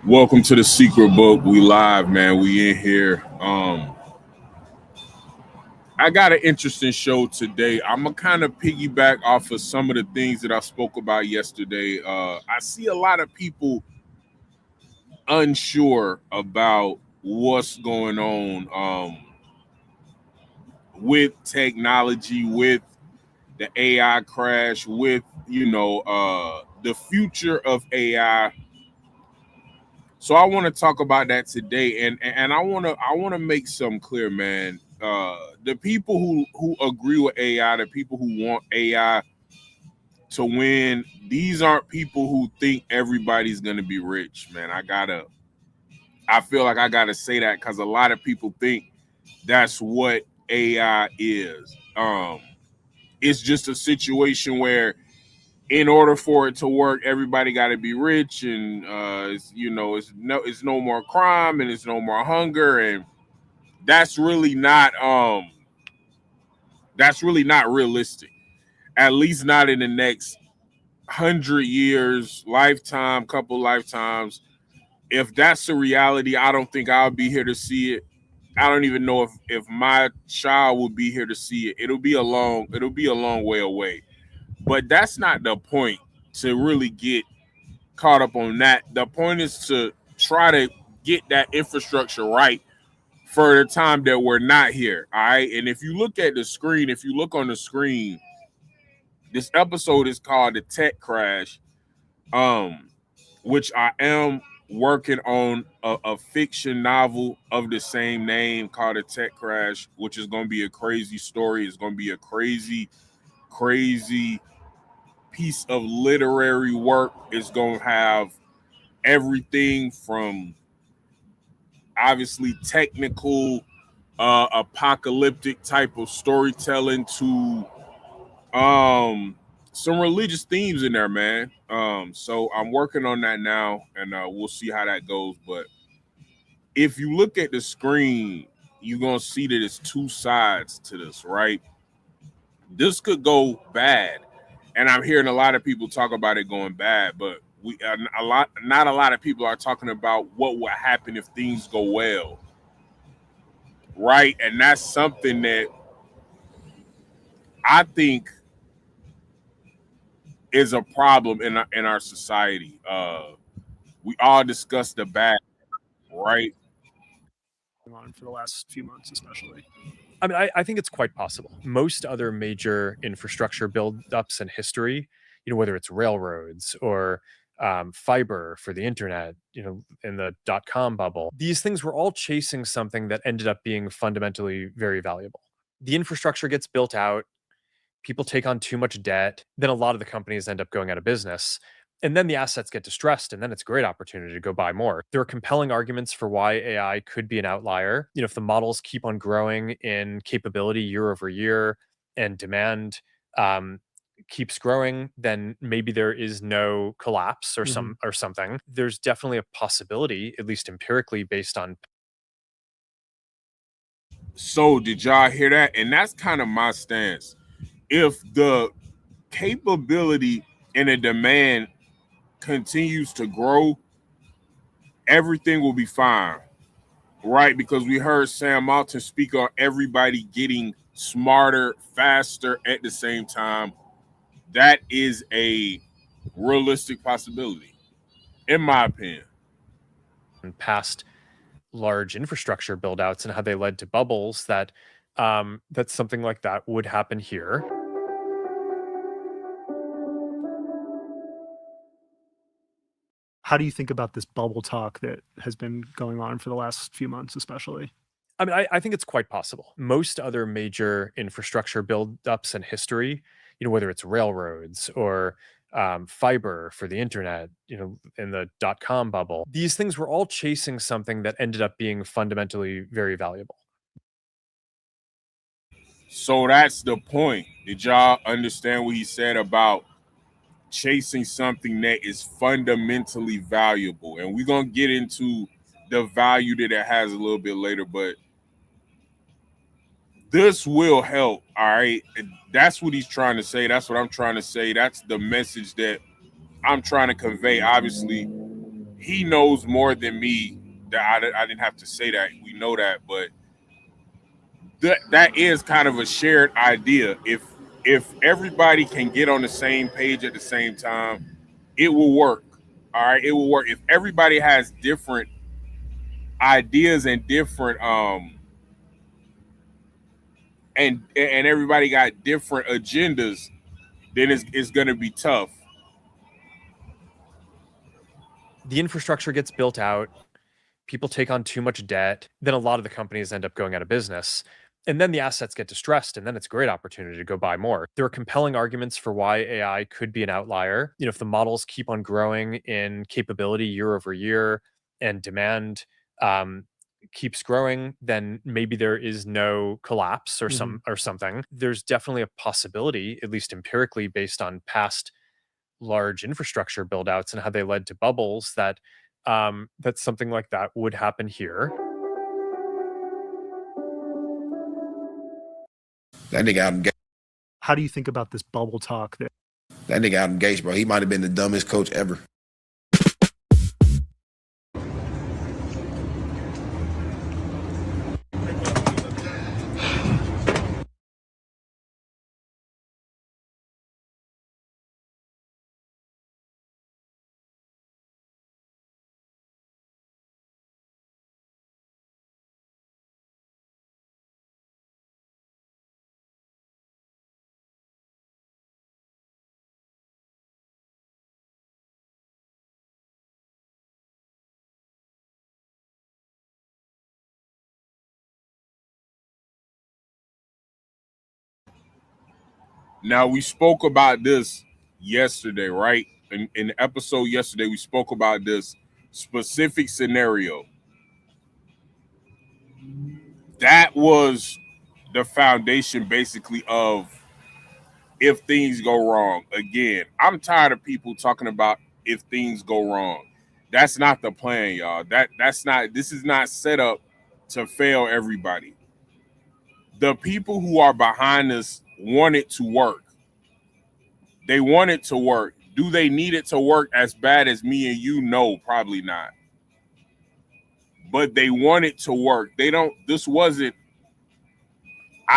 Welcome to the Secret Book. We live, man. We in here. I got an interesting show today. I'm gonna kind of piggyback off of some of the things that I spoke about yesterday. I see a lot of people unsure about what's going on with technology, with the AI crash, with the future of AI. So I want to talk about that today, and I want to make something clear, man. The people who agree with AI, the people who want AI to win, these aren't people who think everybody's gonna be rich, man. I feel like I gotta say that because a lot of people think that's what AI is. It's just a situation where in order for it to work, everybody got to be rich, and it's no more crime and it's no more hunger, and that's really not realistic. At least not in the next 100 years, lifetime, couple lifetimes. If that's the reality, I don't think I'll be here to see it. I don't even know if my child will be here to see it. It'll be a long way away. But that's not the point to really get caught up on that. The point is to try to get that infrastructure right for the time that we're not here. All right. And if you look at the screen, if you look on the screen, this episode is called The Tech Crash, um, which I am working on a fiction novel of the same name called The Tech Crash, which is going to be a crazy story. It's going to be a crazy, crazy piece of literary work. It's going to have everything from obviously technical, apocalyptic type of storytelling to um, some religious themes in there, man. So I'm working on that now, and we'll see how that goes. But if you look at the screen, you're gonna see that it's two sides to this, right? This could go bad, and I'm hearing a lot of people talk about it going bad, but not a lot of people are talking about what would happen if things go well, right? And that's something that I think is a problem in our society. We all discuss the bad, right? On for the last few months, especially. I think it's quite possible. Most other major infrastructure build-ups in history, whether it's railroads or fiber for the internet, in the dot-com bubble, these things were all chasing something that ended up being fundamentally very valuable. The infrastructure gets built out, people take on too much debt, then a lot of the companies end up going out of business. And then the assets get distressed, and then it's a great opportunity to go buy more. There are compelling arguments for why AI could be an outlier. If the models keep on growing in capability year over year and demand um, keeps growing, then maybe there is no collapse or something. There's definitely a possibility, at least empirically, based on. So did y'all hear that? And that's kind of my stance. If the capability and the demand continues to grow, everything will be fine, right? Because we heard Sam Alton speak on everybody getting smarter, faster at the same time. That is a realistic possibility, in my opinion. Past large infrastructure buildouts and how they led to bubbles that something like that would happen here. How do you think about this bubble talk that has been going on for the last few months, especially? I think it's quite possible. Most other major infrastructure build-ups in history, whether it's railroads or fiber for the internet, in the dot-com bubble, these things were all chasing something that ended up being fundamentally very valuable. So that's the point. Did y'all understand what he said about chasing something that is fundamentally valuable? And we're going to get into the value that it has a little bit later, but this will help. All right. And that's what he's trying to say. That's what I'm trying to say. That's the message that I'm trying to convey. Obviously, he knows more than me. That I didn't have to say that. We know that, but that is kind of a shared idea. If everybody can get on the same page at the same time, it will work. All right, it will work. If everybody has different ideas and different and everybody got different agendas, then it's going to be tough. The infrastructure gets built out, people take on too much debt, then a lot of the companies end up going out of business. And then the assets get distressed, and then it's a great opportunity to go buy more. There are compelling arguments for why AI could be an outlier. If the models keep on growing in capability year over year and demand keeps growing, then maybe there is no collapse or something. There's definitely a possibility, at least empirically, based on past large infrastructure buildouts and how they led to bubbles, that something like that would happen here. That nigga Adam Gase. How do you think about this bubble talk that Nigga Adam Gase, bro, he might have been the dumbest coach ever. Now, we spoke about this yesterday, right? In the episode yesterday, we spoke about this specific scenario. That was the foundation, basically, of if things go wrong. Again, I'm tired of people talking about if things go wrong. That's not the plan, y'all. This is not set up to fail everybody. The people who are behind this want it to work. They want it to work. Do they need it to work as bad as me and you? No, probably not. But they want it to work. I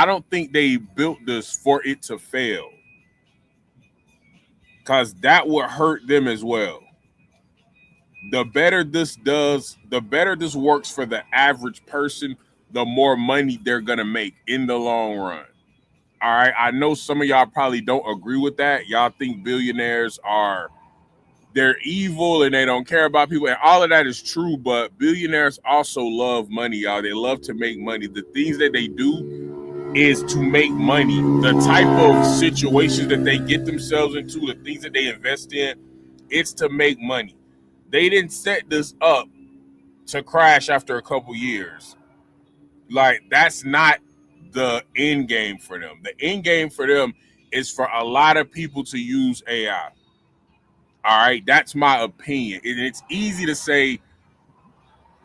don't think they built this for it to fail, because that would hurt them as well. The better this does, the better this works for the average person, the more money they're going to make in the long run. All right. I know some of y'all probably don't agree with that. Y'all think billionaires they're evil and they don't care about people. And all of that is true, but billionaires also love money, y'all. They love to make money. The things that they do is to make money. The type of situations that they get themselves into, the things that they invest in, it's to make money. They didn't set this up to crash after a couple years. Like, that's not the end game for them. The end game for them is for a lot of people to use AI. All right, that's my opinion. And it's easy to say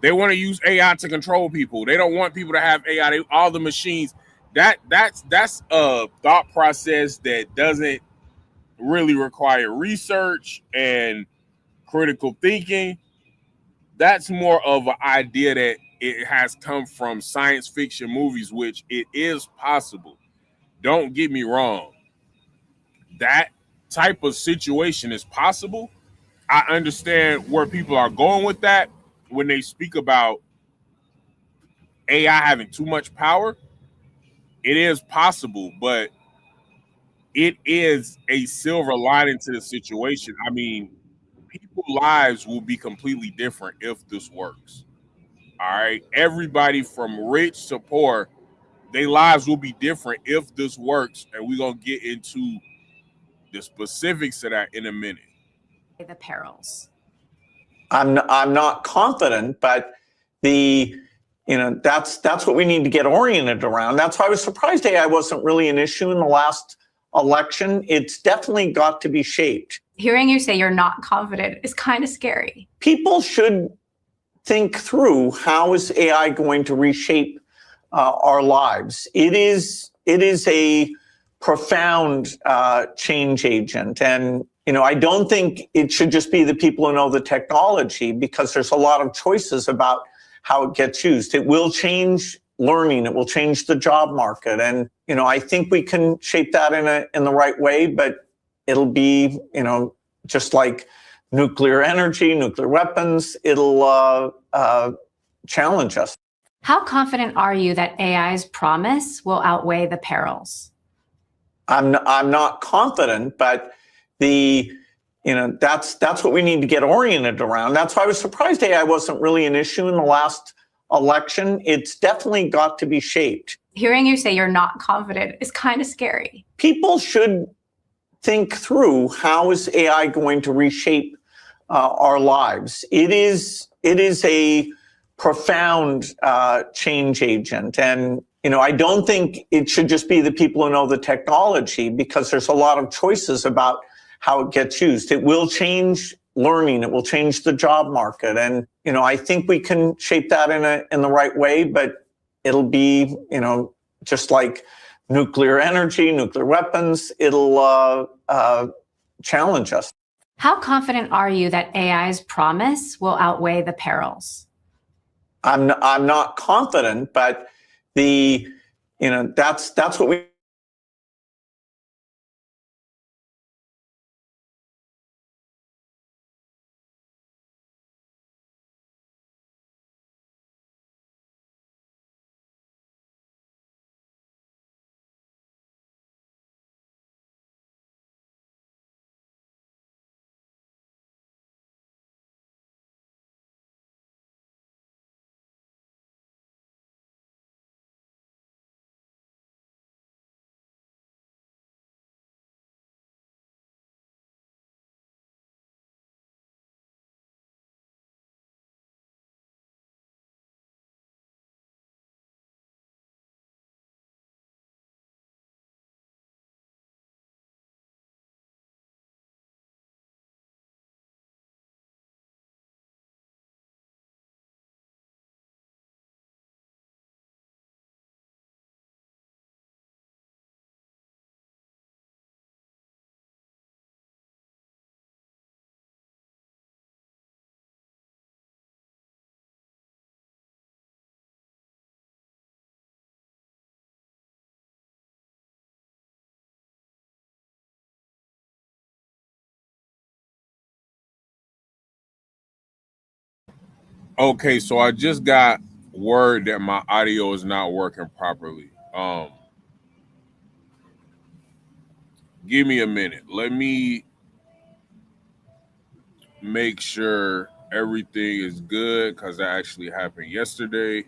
they want to use AI to control people. They don't want people to have AI. All the machines. That's a thought process that doesn't really require research and critical thinking. That's more of an idea that it has come from science fiction movies, which it is possible. Don't get me wrong. That type of situation is possible. I understand where people are going with that when they speak about AI having too much power. It is possible, but it is a silver lining to the situation. I mean, people's lives will be completely different if this works. All right. Everybody from rich to poor, their lives will be different if this works. And we're going to get into the specifics of that in a minute. The perils. I'm not confident, but that's what we need to get oriented around. That's why I was surprised AI wasn't really an issue in the last election. It's definitely got to be shaped. Hearing you say you're not confident is kind of scary. People should think through, how is AI going to reshape our lives? It is a profound change agent, and I don't think it should just be the people who know the technology, because there's a lot of choices about how it gets used. It will change learning. It will change the job market. And, I think we can shape that in the right way, but it'll be, just like nuclear energy, nuclear weapons, it'll challenge us. How confident are you that AI's promise will outweigh the perils? I'm not confident, but that's what we need to get oriented around. That's why I was surprised AI wasn't really an issue in the last election. It's definitely got to be shaped. Hearing you say you're not confident is kind of scary. People should think through, how is AI going to reshape our lives? It is a profound change agent. And, I don't think it should just be the people who know the technology, because there's a lot of choices about how it gets used. It will change learning. It will change the job market. And, I think we can shape that in the right way, but it'll be, just like nuclear energy, nuclear weapons, it'll challenge us. How confident are you that AI's promise will outweigh the perils? I'm not confident, but that's what we. Okay, so I just got word that my audio is not working properly. Give me a minute. Let me make sure everything is good, because that actually happened yesterday.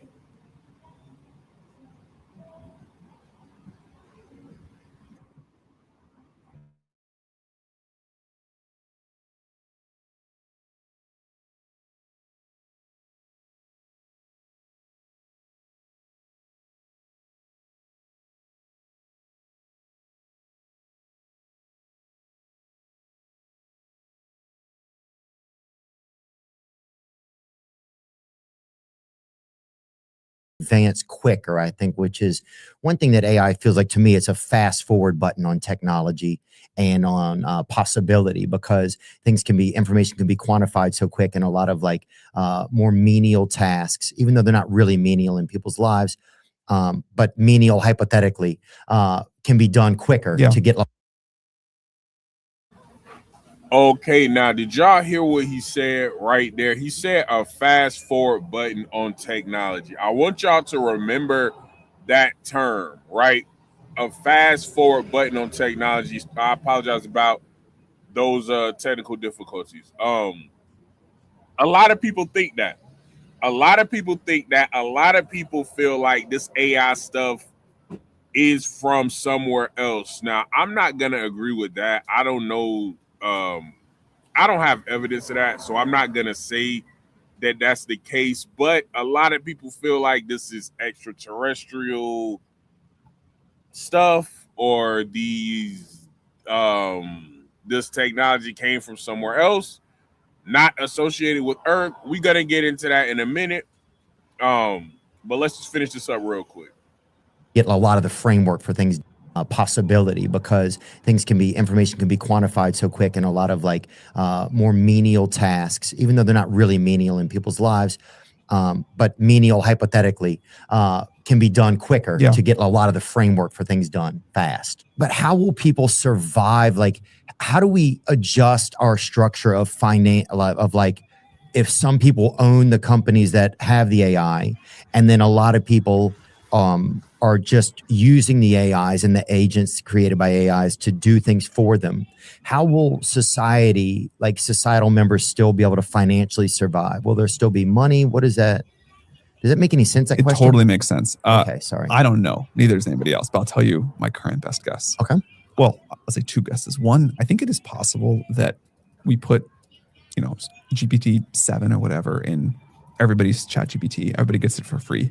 Advance quicker, I think, which is one thing that AI feels like to me. It's a fast forward button on technology and on possibility, because information can be quantified so quick, and a lot of more menial tasks, even though they're not really menial in people's lives, but menial hypothetically, can be done quicker to get. Okay, now did y'all hear what he said right there? He said a fast forward button on technology. I want y'all to remember that term, right? A fast forward button on technology. I apologize about those technical difficulties. A lot of people think that. A lot of people feel like this AI stuff is from somewhere else. Now, I'm not gonna agree with that. I don't know. I don't have evidence of that, so I'm not gonna say that that's the case. But a lot of people feel like this is extraterrestrial stuff, or these this technology came from somewhere else, not associated with Earth. We're gonna get into that in a minute. But let's just finish this up real quick. Get a lot of the framework for things. possibility, because information can be quantified so quick, and a lot of like more menial tasks, even though they're not really menial in people's lives, but menial hypothetically, can be done quicker to get a lot of the framework for things done fast. But how will people survive? Like, how do we adjust our structure of finance, of like, if some people own the companies that have the AI, and then a lot of people are just using the AIs and the agents created by AIs to do things for them, how will society, like societal members, still be able to financially survive? Will there still be money? What is that? Does that make any sense? That It question? totally makes sense. Okay, sorry. I don't know. Neither does anybody else, but I'll tell you my current best guess. Okay. Well, I'll say two guesses. One, I think it is possible that we put, GPT-7 or whatever in everybody's ChatGPT. Everybody gets it for free.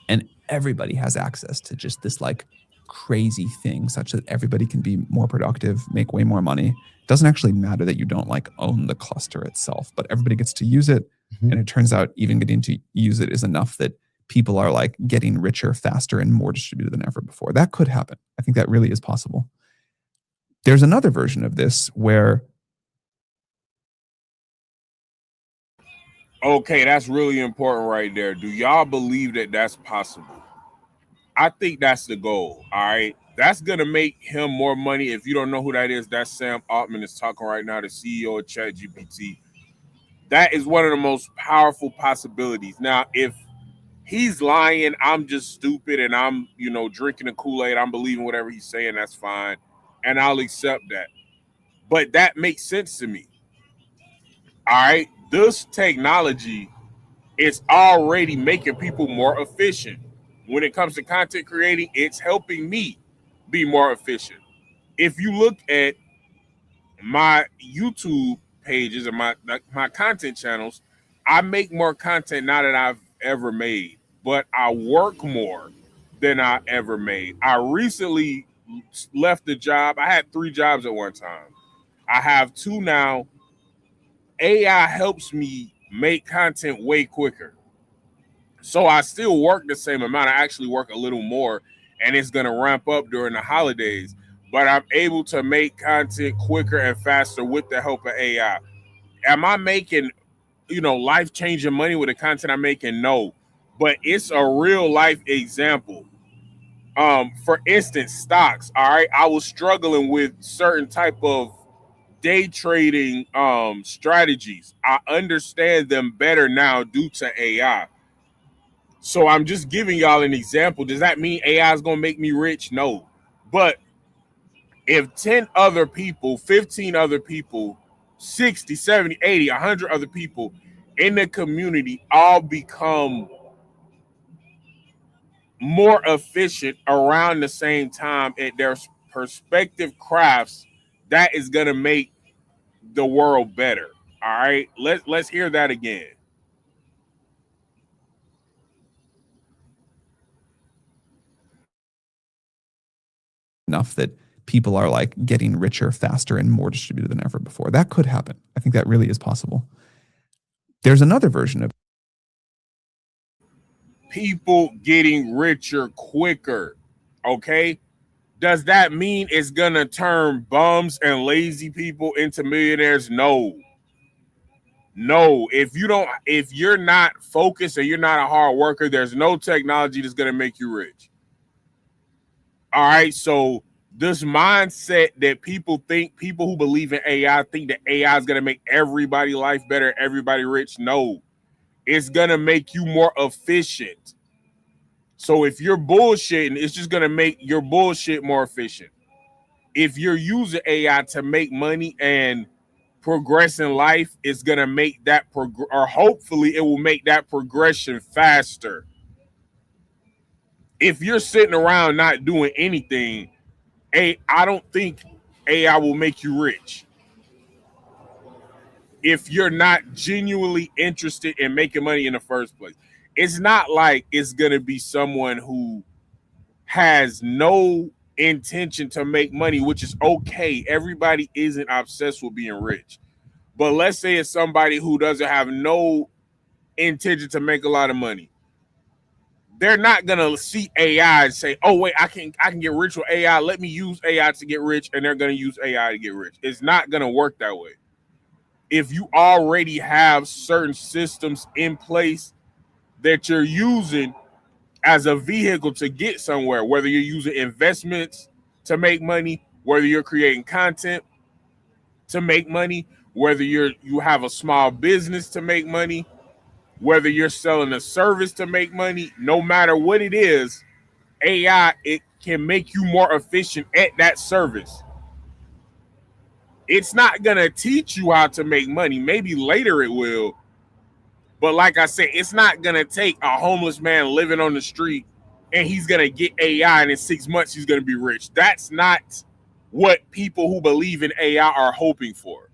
And everybody has access to just this like crazy thing, such that everybody can be more productive, make way more money. It doesn't actually matter that you don't like own the cluster itself, but everybody gets to use it. Mm-hmm. And it turns out even getting to use it is enough that people are like getting richer faster and more distributed than ever before. That could happen. I think that really is possible. There's another version of this where, okay, that's really important right there. Do y'all believe that that's possible? I think that's the goal. All right. That's going to make him more money. If you don't know who that is, that's Sam Altman is talking right now, the CEO of ChatGPT. That is one of the most powerful possibilities. Now, if he's lying, I'm just stupid, and I'm, drinking the Kool-Aid, I'm believing whatever he's saying, that's fine. And I'll accept that. But that makes sense to me. All right. This technology is already making people more efficient. When it comes to content creating, it's helping me be more efficient. If you look at my YouTube pages and my content channels, I make more content now than I've ever made, but I work more than I ever made. I recently left the job. I had 3 jobs at one time. I have 2 now. AI helps me make content way quicker. So I still work the same amount. I actually work a little more, and it's going to ramp up during the holidays. But I'm able to make content quicker and faster with the help of AI. Am I making, life-changing money with the content I'm making? No. But it's a real-life example. For instance, stocks. All right. I was struggling with certain type of day trading strategies. I understand them better now due to AI. So I'm just giving y'all an example. Does that mean AI is going to make me rich? No. But if 10 other people, 15 other people, 60, 70, 80, 100 other people in the community all become more efficient around the same time at their respective crafts, that is going to make the world better. All right. Let's hear that again. enough that people are like getting richer faster and more distributed than ever before. That could happen. I think that really is possible. There's another version of people getting richer quicker. Okay. Does that mean it's going to turn bums and lazy people into millionaires? No. No. If you're not focused and you're not a hard worker, there's no technology that's going to make you rich. All right. So this mindset that people who believe in AI think that AI is going to make everybody life better, everybody rich. No, it's going to make you more efficient. So if you're bullshitting, it's just going to make your bullshit more efficient. If you're using AI to make money and progress in life, it's going to make that or hopefully it will make that progression faster. If you're sitting around not doing anything, I don't think AI will make you rich. If you're not genuinely interested in making money in the first place. It's not like it's going to be someone who has no intention to make money, which is okay. Everybody isn't obsessed with being rich. But let's say it's somebody who doesn't have no intention to make a lot of money. they're not gonna see AI and say, "Oh wait, I can get rich with AI. Let me use AI to get rich," and they're gonna use AI to get rich. It's not gonna work that way. If you already have certain systems in place that you're using as a vehicle to get somewhere, whether you're using investments to make money, whether you're creating content to make money, whether you have a small business to make money, whether you're selling a service to make money, no matter what it is, AI, it can make you more efficient at that service. It's not going to teach you how to make money. Maybe later it will. But like I said, it's not going to take a homeless man living on the street and he's going to get AI and in 6 months he's going to be rich. That's not what people who believe in AI are hoping for.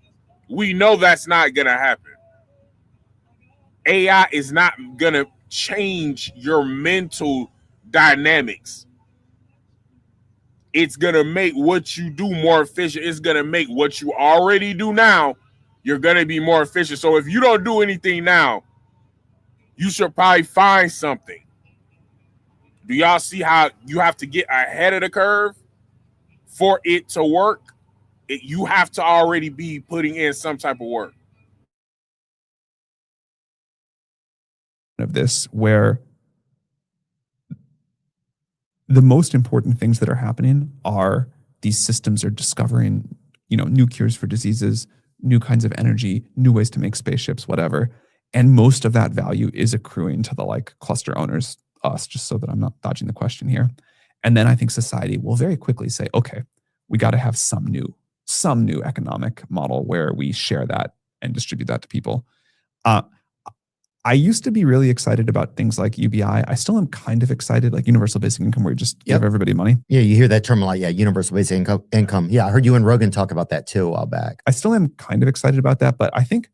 We know that's not going to happen. AI is not going to change your mental dynamics. It's going to make what you do more efficient. It's going to make what you already do now, you're going to be more efficient. So if you don't do anything now, you should probably find something. Do y'all see how you have to get ahead of the curve for it to work? You have to already be putting in some type of work. Of this, where the most important things that are happening are these systems are discovering, new cures for diseases, new kinds of energy, new ways to make spaceships, whatever. And most of that value is accruing to the cluster owners, us, just so that I'm not dodging the question here. And then I think society will very quickly say, okay, we got to have some new economic model where we share that and distribute that to people. I used to be really excited about things like UBI. I still am kind of excited, like universal basic income, where you just give everybody money. Yeah, you hear that term a lot. Yeah, universal basic income. Yeah, I heard you and Rogan talk about that too a while back. I still am kind of excited about that, but I think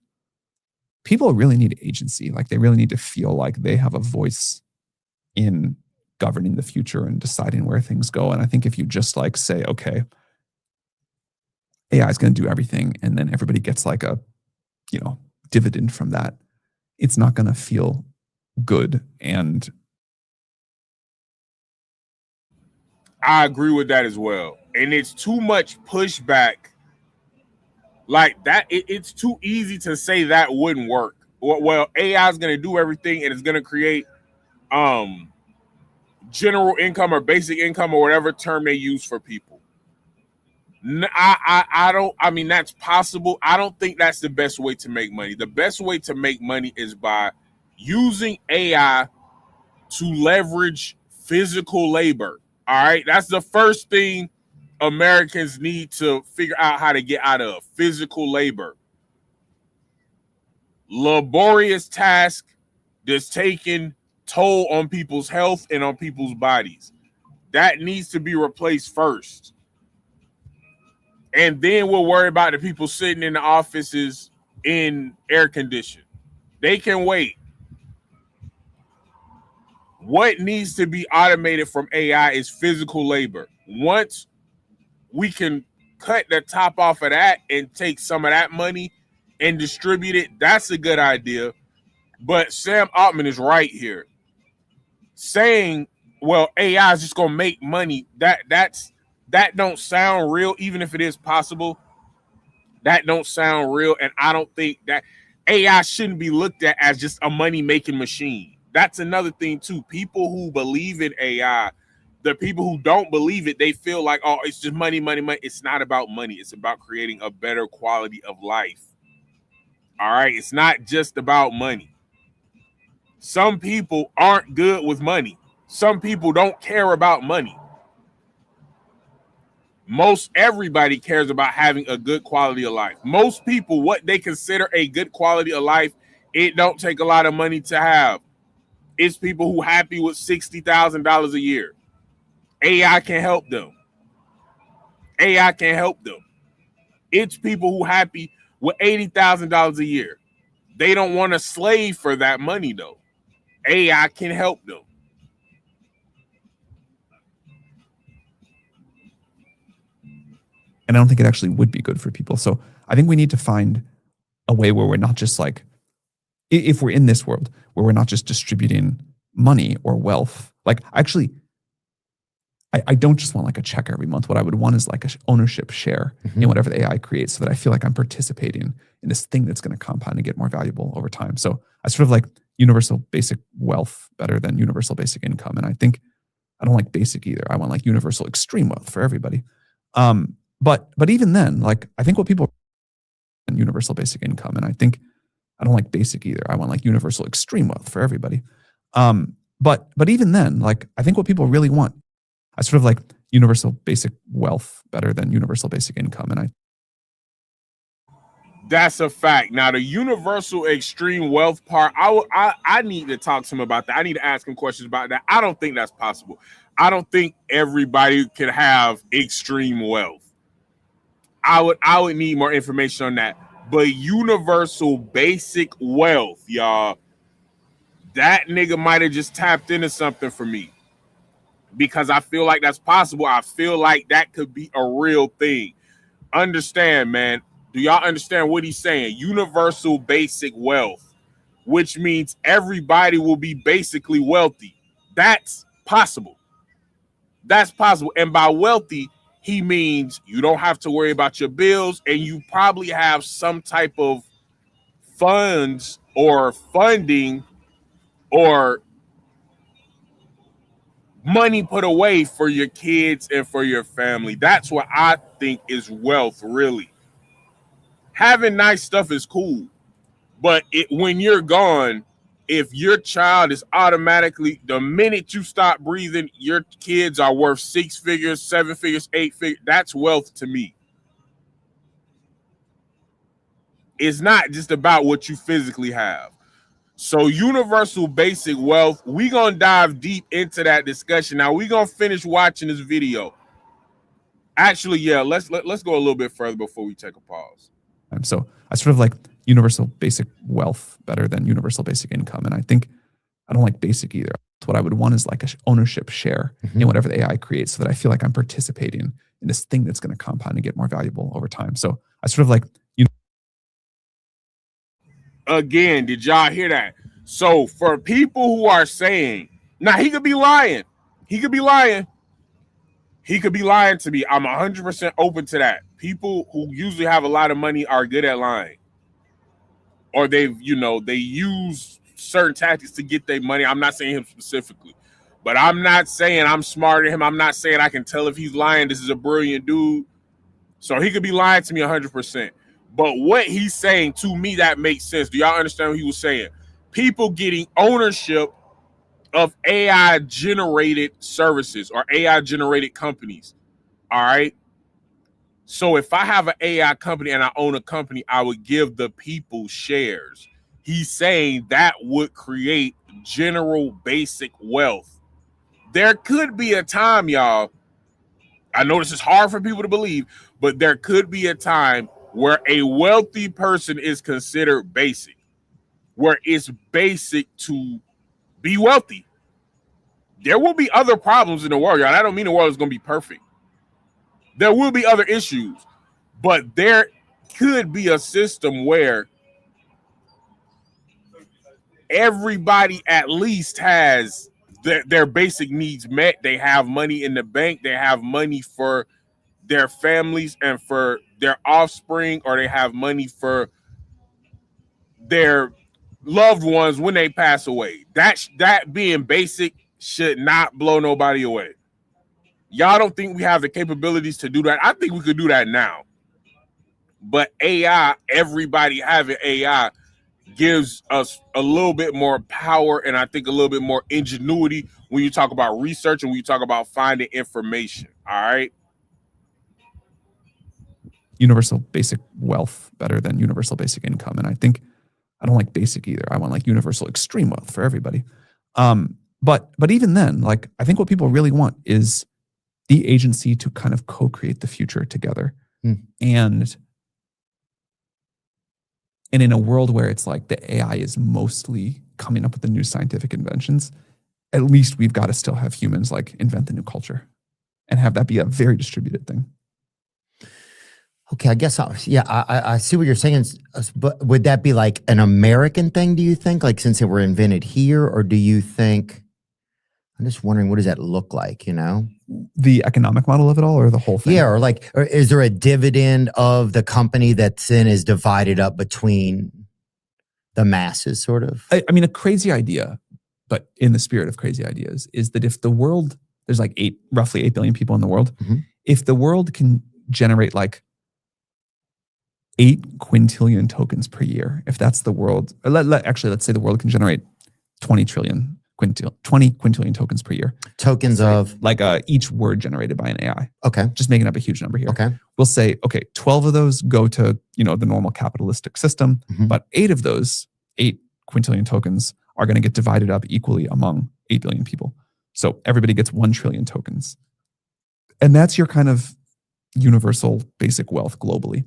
people really need agency. Like they really need to feel like they have a voice in governing the future and deciding where things go. And I think if you just say, okay, AI is going to do everything, and then everybody gets a, dividend from that, it's not going to feel good. And I agree with that as well. And it's too much pushback like that. It's too easy to say that wouldn't work. Well, AI is going to do everything and it's going to create general income or basic income or whatever term they use for people. I mean, that's possible. I don't think that's the best way to make money. The best way to make money is by using AI to leverage physical labor. All right. That's the first thing Americans need to figure out how to get out of: physical labor. Laborious task that's taking toll on people's health and on people's bodies. That needs to be replaced first. And then we'll worry about the people sitting in the offices in air condition. They can wait. What needs to be automated from AI is physical labor. Once we can cut the top off of that and take some of that money and distribute it, that's a good idea. But Sam Altman is right here. Saying, well, AI is just going to make money, that don't sound real, even if it is possible. That don't sound real, and I don't think that AI shouldn't be looked at as just a money-making machine. That's another thing, too. People who believe in AI, the people who don't believe it, they feel like, oh, it's just money, money, money. It's not about money. It's about creating a better quality of life. All right? It's not just about money. Some people aren't good with money. Some people don't care about money. Most everybody cares about having a good quality of life. Most people, what they consider a good quality of life, it don't take a lot of money to have. It's people who happy with $60,000 a year. AI can help them. AI can help them. It's people who happy with $80,000 a year. They don't want to slave for that money, though. AI can help them. And I don't think it actually would be good for people. So I think we need to find a way where we're not just if we're in this world where we're not just distributing money or wealth. Like actually, I don't just want like a check every month. What I would want is like a ownership share in whatever the AI creates, so that I feel like I'm participating in this thing that's going to compound and get more valuable over time. So I sort of like universal basic wealth better than universal basic income. And I think I don't like basic either. I want like universal extreme wealth for everybody. But even then, like I think what people universal basic income, and I think I don't like basic either. I want like universal extreme wealth for everybody. But even then, like I think what people really want, I sort of like universal basic wealth better than universal basic income. And That's a fact. Now, the universal extreme wealth part, I need to talk to him about that. I need to ask him questions about that. I don't think that's possible. I don't think everybody can have extreme wealth. I would need more information on that. But universal basic wealth, y'all, that nigga might have just tapped into something for me, because I feel like that's possible. I feel like that could be a real thing. Understand, man. Do y'all understand what he's saying? Universal basic wealth, which means everybody will be basically wealthy. That's possible. That's possible. And by wealthy, he means you don't have to worry about your bills, and you probably have some type of funds or funding or money put away for your kids and for your family. That's what I think is wealth, really. Having nice stuff is cool, but when you're gone, if your child is automatically, the minute you stop breathing, your kids are worth 6 figures, 7 figures, 8 figures. That's wealth to me. It's not just about what you physically have. So universal basic wealth, we're going to dive deep into that discussion. Now, we're going to finish watching this video. Actually, yeah, let's go a little bit further before we take a pause. so I sort of like universal basic wealth better than universal basic income. And I think I don't like basic either. What I would want is like a ownership share in whatever the AI creates, so that I feel like I'm participating in this thing that's going to compound and get more valuable over time. So I sort of like, Again, did y'all hear that? So for people who are saying, now he could be lying. He could be lying. He could be lying to me. I'm 100% open to that. People who usually have a lot of money are good at lying. Or they use certain tactics to get their money. I'm not saying him specifically, but I'm not saying I'm smarter than him. I'm not saying I can tell if he's lying. This is a brilliant dude. So he could be lying to me 100%. But what he's saying, to me, that makes sense. Do y'all understand what he was saying? People getting ownership of AI-generated services or AI-generated companies, all right? So if I have an AI company and I own a company, I would give the people shares. He's saying that would create general basic wealth. There could be a time, y'all, I know this is hard for people to believe, but there could be a time where a wealthy person is considered basic, where it's basic to be wealthy. There will be other problems in the world, y'all. I don't mean the world is going to be perfect. There will be other issues, but there could be a system where everybody at least has their basic needs met. They have money in the bank. They have money for their families and for their offspring, or they have money for their loved ones when they pass away. That being basic should not blow nobody away. Y'all don't think we have the capabilities to do that? I think we could do that now. But AI, everybody having AI gives us a little bit more power, and I think a little bit more ingenuity when you talk about research and when you talk about finding information. All right. universal basic wealth better than universal basic income. And I think I don't like basic either. I want like universal extreme wealth for everybody. But even then, like I think what people really want is the agency to kind of co-create the future together. And in a world where it's like the AI is mostly coming up with the new scientific inventions, at least we've got to still have humans like invent the new culture and have that be a very distributed thing. Okay, I guess I see what you're saying, but would that be like an American thing, do you think? Like since they were invented here, or do you think I'm just wondering, what does that look like, you know? The economic model of it all, or the whole thing? Yeah, or is there a dividend of the company that then is divided up between the masses, sort of? I mean, a crazy idea, but in the spirit of crazy ideas, is that if the world, there's like roughly 8 billion people in the world, Mhm. if the world can generate like 8 quintillion tokens per year, if that's the world, or let's say the world can generate 20 quintillion tokens per year. Tokens of, like each word generated by an AI. okay, Just making up a huge number here. okay. We'll say, okay, 12 of those go to, the normal capitalistic system, Mhm. but 8 of those, 8 quintillion tokens, are going to get divided up equally among 8 billion people. So everybody gets 1 trillion tokens. And that's your kind of universal basic wealth globally.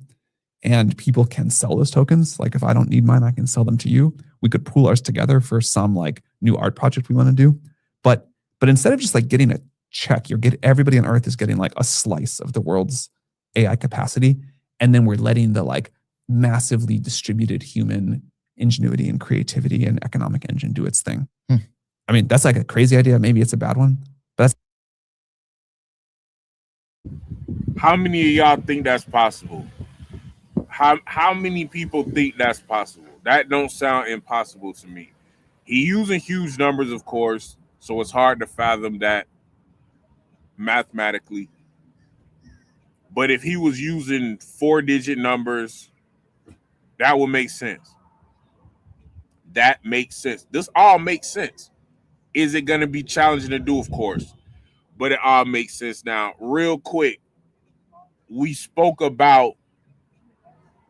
And people can sell those tokens. Like if I don't need mine, I can sell them to you. We could pool ours together for some like new art project we want to do. But instead of just like getting a check, everybody on earth is getting like a slice of the world's AI capacity. And then we're letting the like massively distributed human ingenuity and creativity and economic engine do its thing. I mean, that's like a crazy idea. Maybe it's a bad one, but that's. How many of y'all think that's possible? How many people think that's possible? That don't sound impossible to me. He using huge numbers, of course, so it's hard to fathom that mathematically. But if he was using 4-digit numbers, that would make sense. That makes sense. This all makes sense. Is it going to be challenging to do? Of course. But it all makes sense. Now, real quick, we spoke about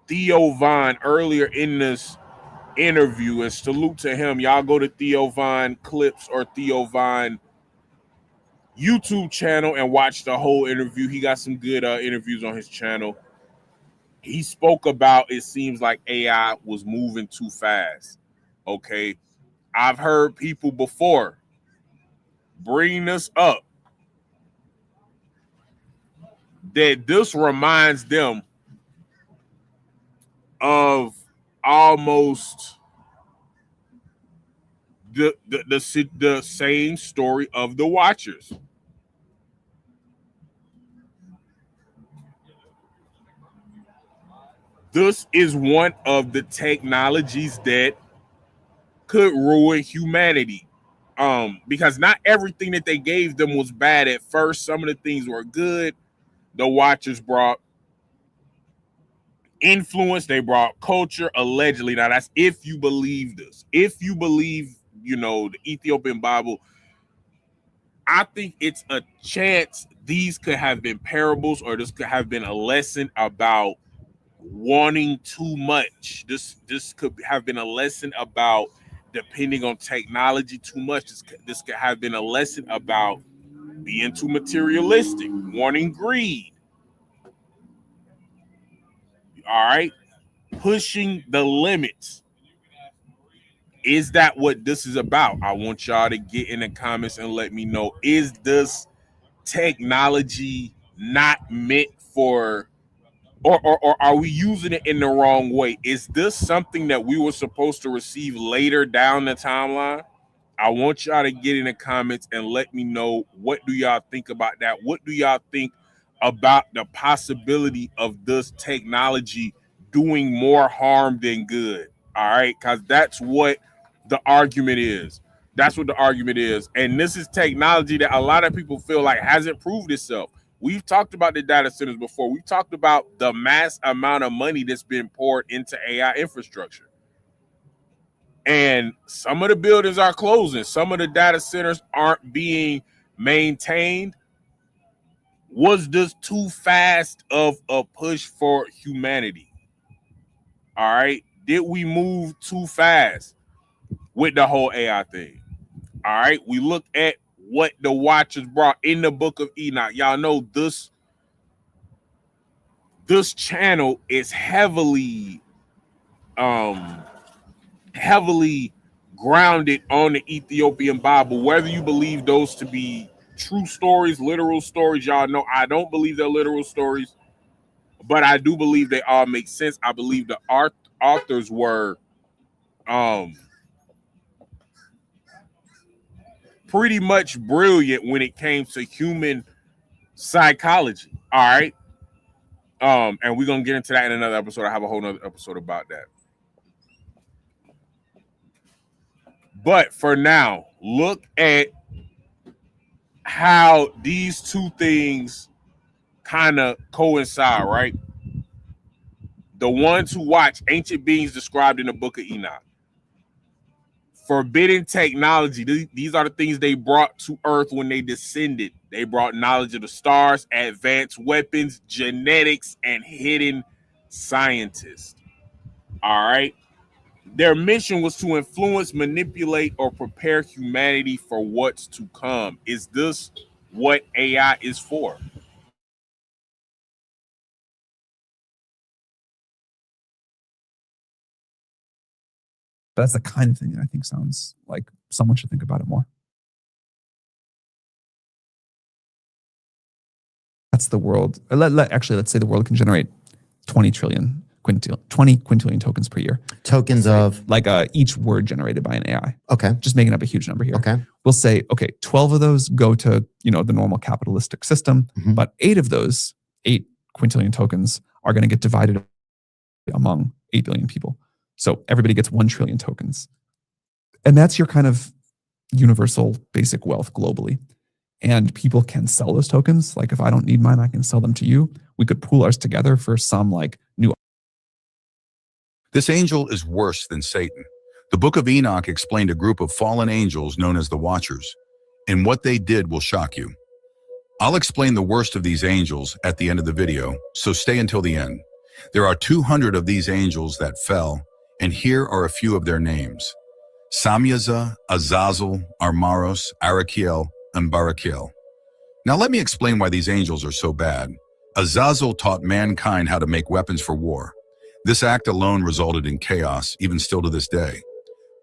Theo Von earlier in this interview, and salute to him. Y'all go to Theo Von Clips or Theo Von YouTube channel and watch the whole interview. He got some good interviews on his channel. He spoke about, it seems like AI was moving too fast. Okay. I've heard people before bring this up, that this reminds them of almost the same story of the Watchers. This is one of the technologies that could ruin humanity. Because not everything that they gave them was bad at first. Some of the things were good. The Watchers brought influence, they brought culture, allegedly. Now that's if you believe this. If you believe, the Ethiopian Bible, I think it's a chance these could have been parables, or this could have been a lesson about wanting too much. This could have been a lesson about depending on technology too much. This could have been a lesson about being too materialistic, wanting greed. All right, pushing the limits. Is that what this is about? I want y'all to get in the comments and let me know. Is this technology not meant for, or are we using it in the wrong way? Is this something that we were supposed to receive later down the timeline? I want y'all to get in the comments and let me know, what do y'all think about that? What do y'all think about the possibility of this technology doing more harm than good? All right, because that's what the argument is. That's what the argument is. And this is technology that a lot of people feel like hasn't proved itself. We've talked about the data centers before. We've talked about the mass amount of money that's been poured into AI infrastructure. And some of the buildings are closing. Some of the data centers aren't being maintained. Was this too fast of a push for humanity? All right. Did we move too fast with the whole AI thing? All right. We look at what the Watchers brought in the Book of Enoch. Y'all know this channel is heavily grounded on the Ethiopian Bible, whether you believe those to be true stories, literal stories. Y'all know I don't believe they're literal stories, but I do believe they all make sense. I believe the authors were pretty much brilliant when it came to human psychology. All right. And we're gonna get into that in another episode. I have a whole nother episode about that. But for now, look at how these two things kind of coincide, right? The ones who watch ancient beings described in the book of Enoch. Forbidden technology. These are the things they brought to Earth when they descended. They brought knowledge of the stars, advanced weapons, genetics, and hidden scientists. All right. Their mission was to influence, manipulate, or prepare humanity for what's to come. Is this what AI is for? But that's the kind of thing that I think sounds like someone should think about it more. That's the world. Let's say the world can generate 20 quintillion tokens per year. Tokens of Like each word generated by an AI. okay. Just making up a huge number here. Okay. We'll say, okay, 12 of those go to, the normal capitalistic system, Mhm. but 8 of those, 8 quintillion tokens are going to get divided among 8 billion people. So everybody gets 1 trillion tokens. And that's your kind of universal basic wealth globally. And people can sell those tokens. Like if I don't need mine, I can sell them to you. We could pool ours together for some like new. This angel is worse than Satan. The book of Enoch explained a group of fallen angels known as the Watchers, and what they did will shock you. I'll explain the worst of these angels at the end of the video, so stay until the end. There are 200 of these angels that fell, and here are a few of their names: Samyaza, Azazel, Armaros, Arakiel, and Barakiel. Now let me explain why these angels are so bad. Azazel taught mankind how to make weapons for war. This act alone resulted in chaos, even still to this day.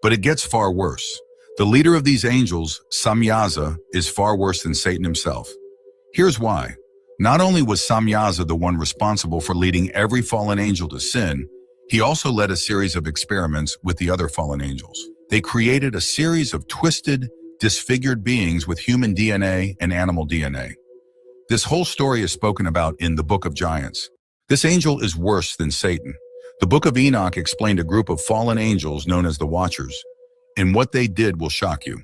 But it gets far worse. The leader of these angels, Samyaza, is far worse than Satan himself. Here's why. Not only was Samyaza the one responsible for leading every fallen angel to sin, he also led a series of experiments with the other fallen angels. They created a series of twisted, disfigured beings with human DNA and animal DNA. This whole story is spoken about in the Book of Giants. This angel is worse than Satan. The book of Enoch explained a group of fallen angels known as the Watchers, and what they did will shock you.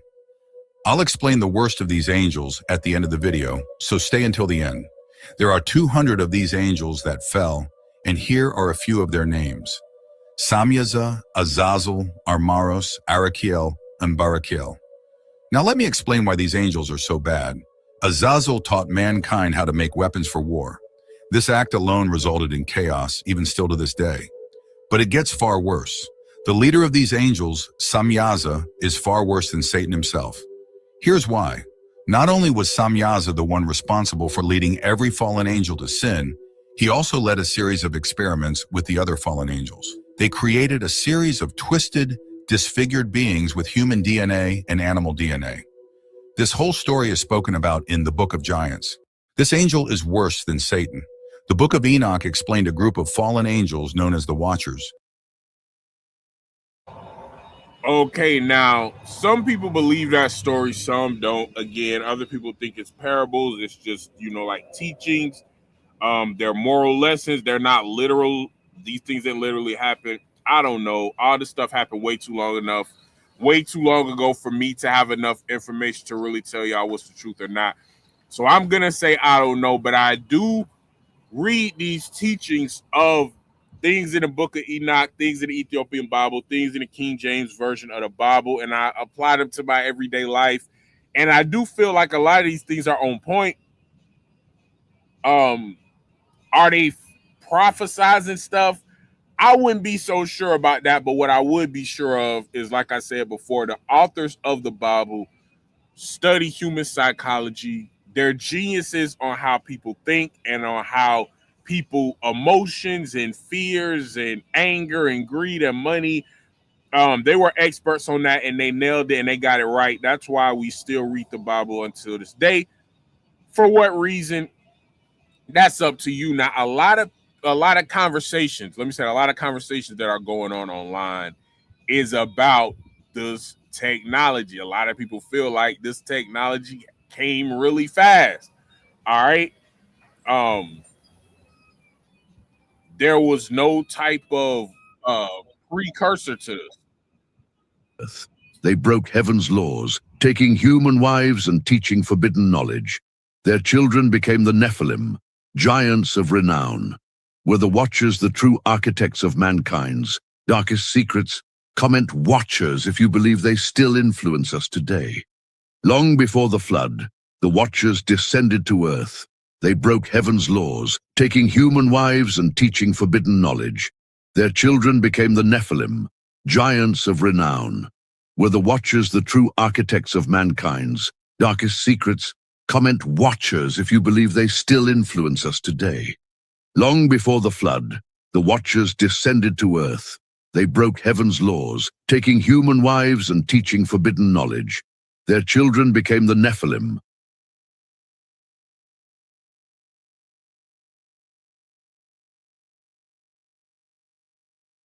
I'll explain the worst of these angels at the end of the video, so stay until the end. There are 200 of these angels that fell, and here are a few of their names: Samyaza, Azazel, Armaros, Arakiel, and Barakiel. Now let me explain why these angels are so bad. Azazel taught mankind how to make weapons for war. This act alone resulted in chaos, even still to this day. But it gets far worse. The leader of these angels, Samyaza, is far worse than Satan himself. Here's why. Not only was Samyaza the one responsible for leading every fallen angel to sin, he also led a series of experiments with the other fallen angels. They created a series of twisted, disfigured beings with human DNA and animal DNA. This whole story is spoken about in the Book of Giants. This angel is worse than Satan. The book of Enoch explained a group of fallen angels known as the Watchers. Okay, now some people believe that story, some don't. Again, other people think it's parables. It's just, like teachings. They're moral lessons. They're not literal. These things that literally happen. I don't know. All this stuff happened way too long ago for me to have enough information to really tell y'all what's the truth or not. So I'm going to say I don't know, but I do read these teachings of things in the book of Enoch, things in the Ethiopian Bible, things in the King James version of the Bible, and I apply them to my everyday life. And I do feel like a lot of these things are on point. Are they prophesizing stuff? I wouldn't be so sure about that, but what I would be sure of is, like I said before, the authors of the Bible study human psychology. They're geniuses on how people think and on how people emotions and fears and anger and greed and money. They were experts on that, and they nailed it and they got it right. That's why we still read the Bible until this day. For what reason? That's up to you. Now, a lot of conversations, a lot of conversations that are going on online is about this technology. A lot of people feel like this technology came really fast. All right. There was no type of precursor to this. They broke heaven's laws, taking human wives and teaching forbidden knowledge. Their children became the Nephilim, giants of renown. Were the Watchers the true architects of mankind's darkest secrets? Comment Watchers if you believe they still influence us today. Long before the flood, the Watchers descended to earth. They broke heaven's laws, taking human wives and teaching forbidden knowledge. Their children became the Nephilim, giants of renown. Were the Watchers the true architects of mankind's darkest secrets? Comment Watchers if you believe they still influence us today. Long before the flood, the Watchers descended to earth. They broke heaven's laws, taking human wives and teaching forbidden knowledge. Their children became the Nephilim.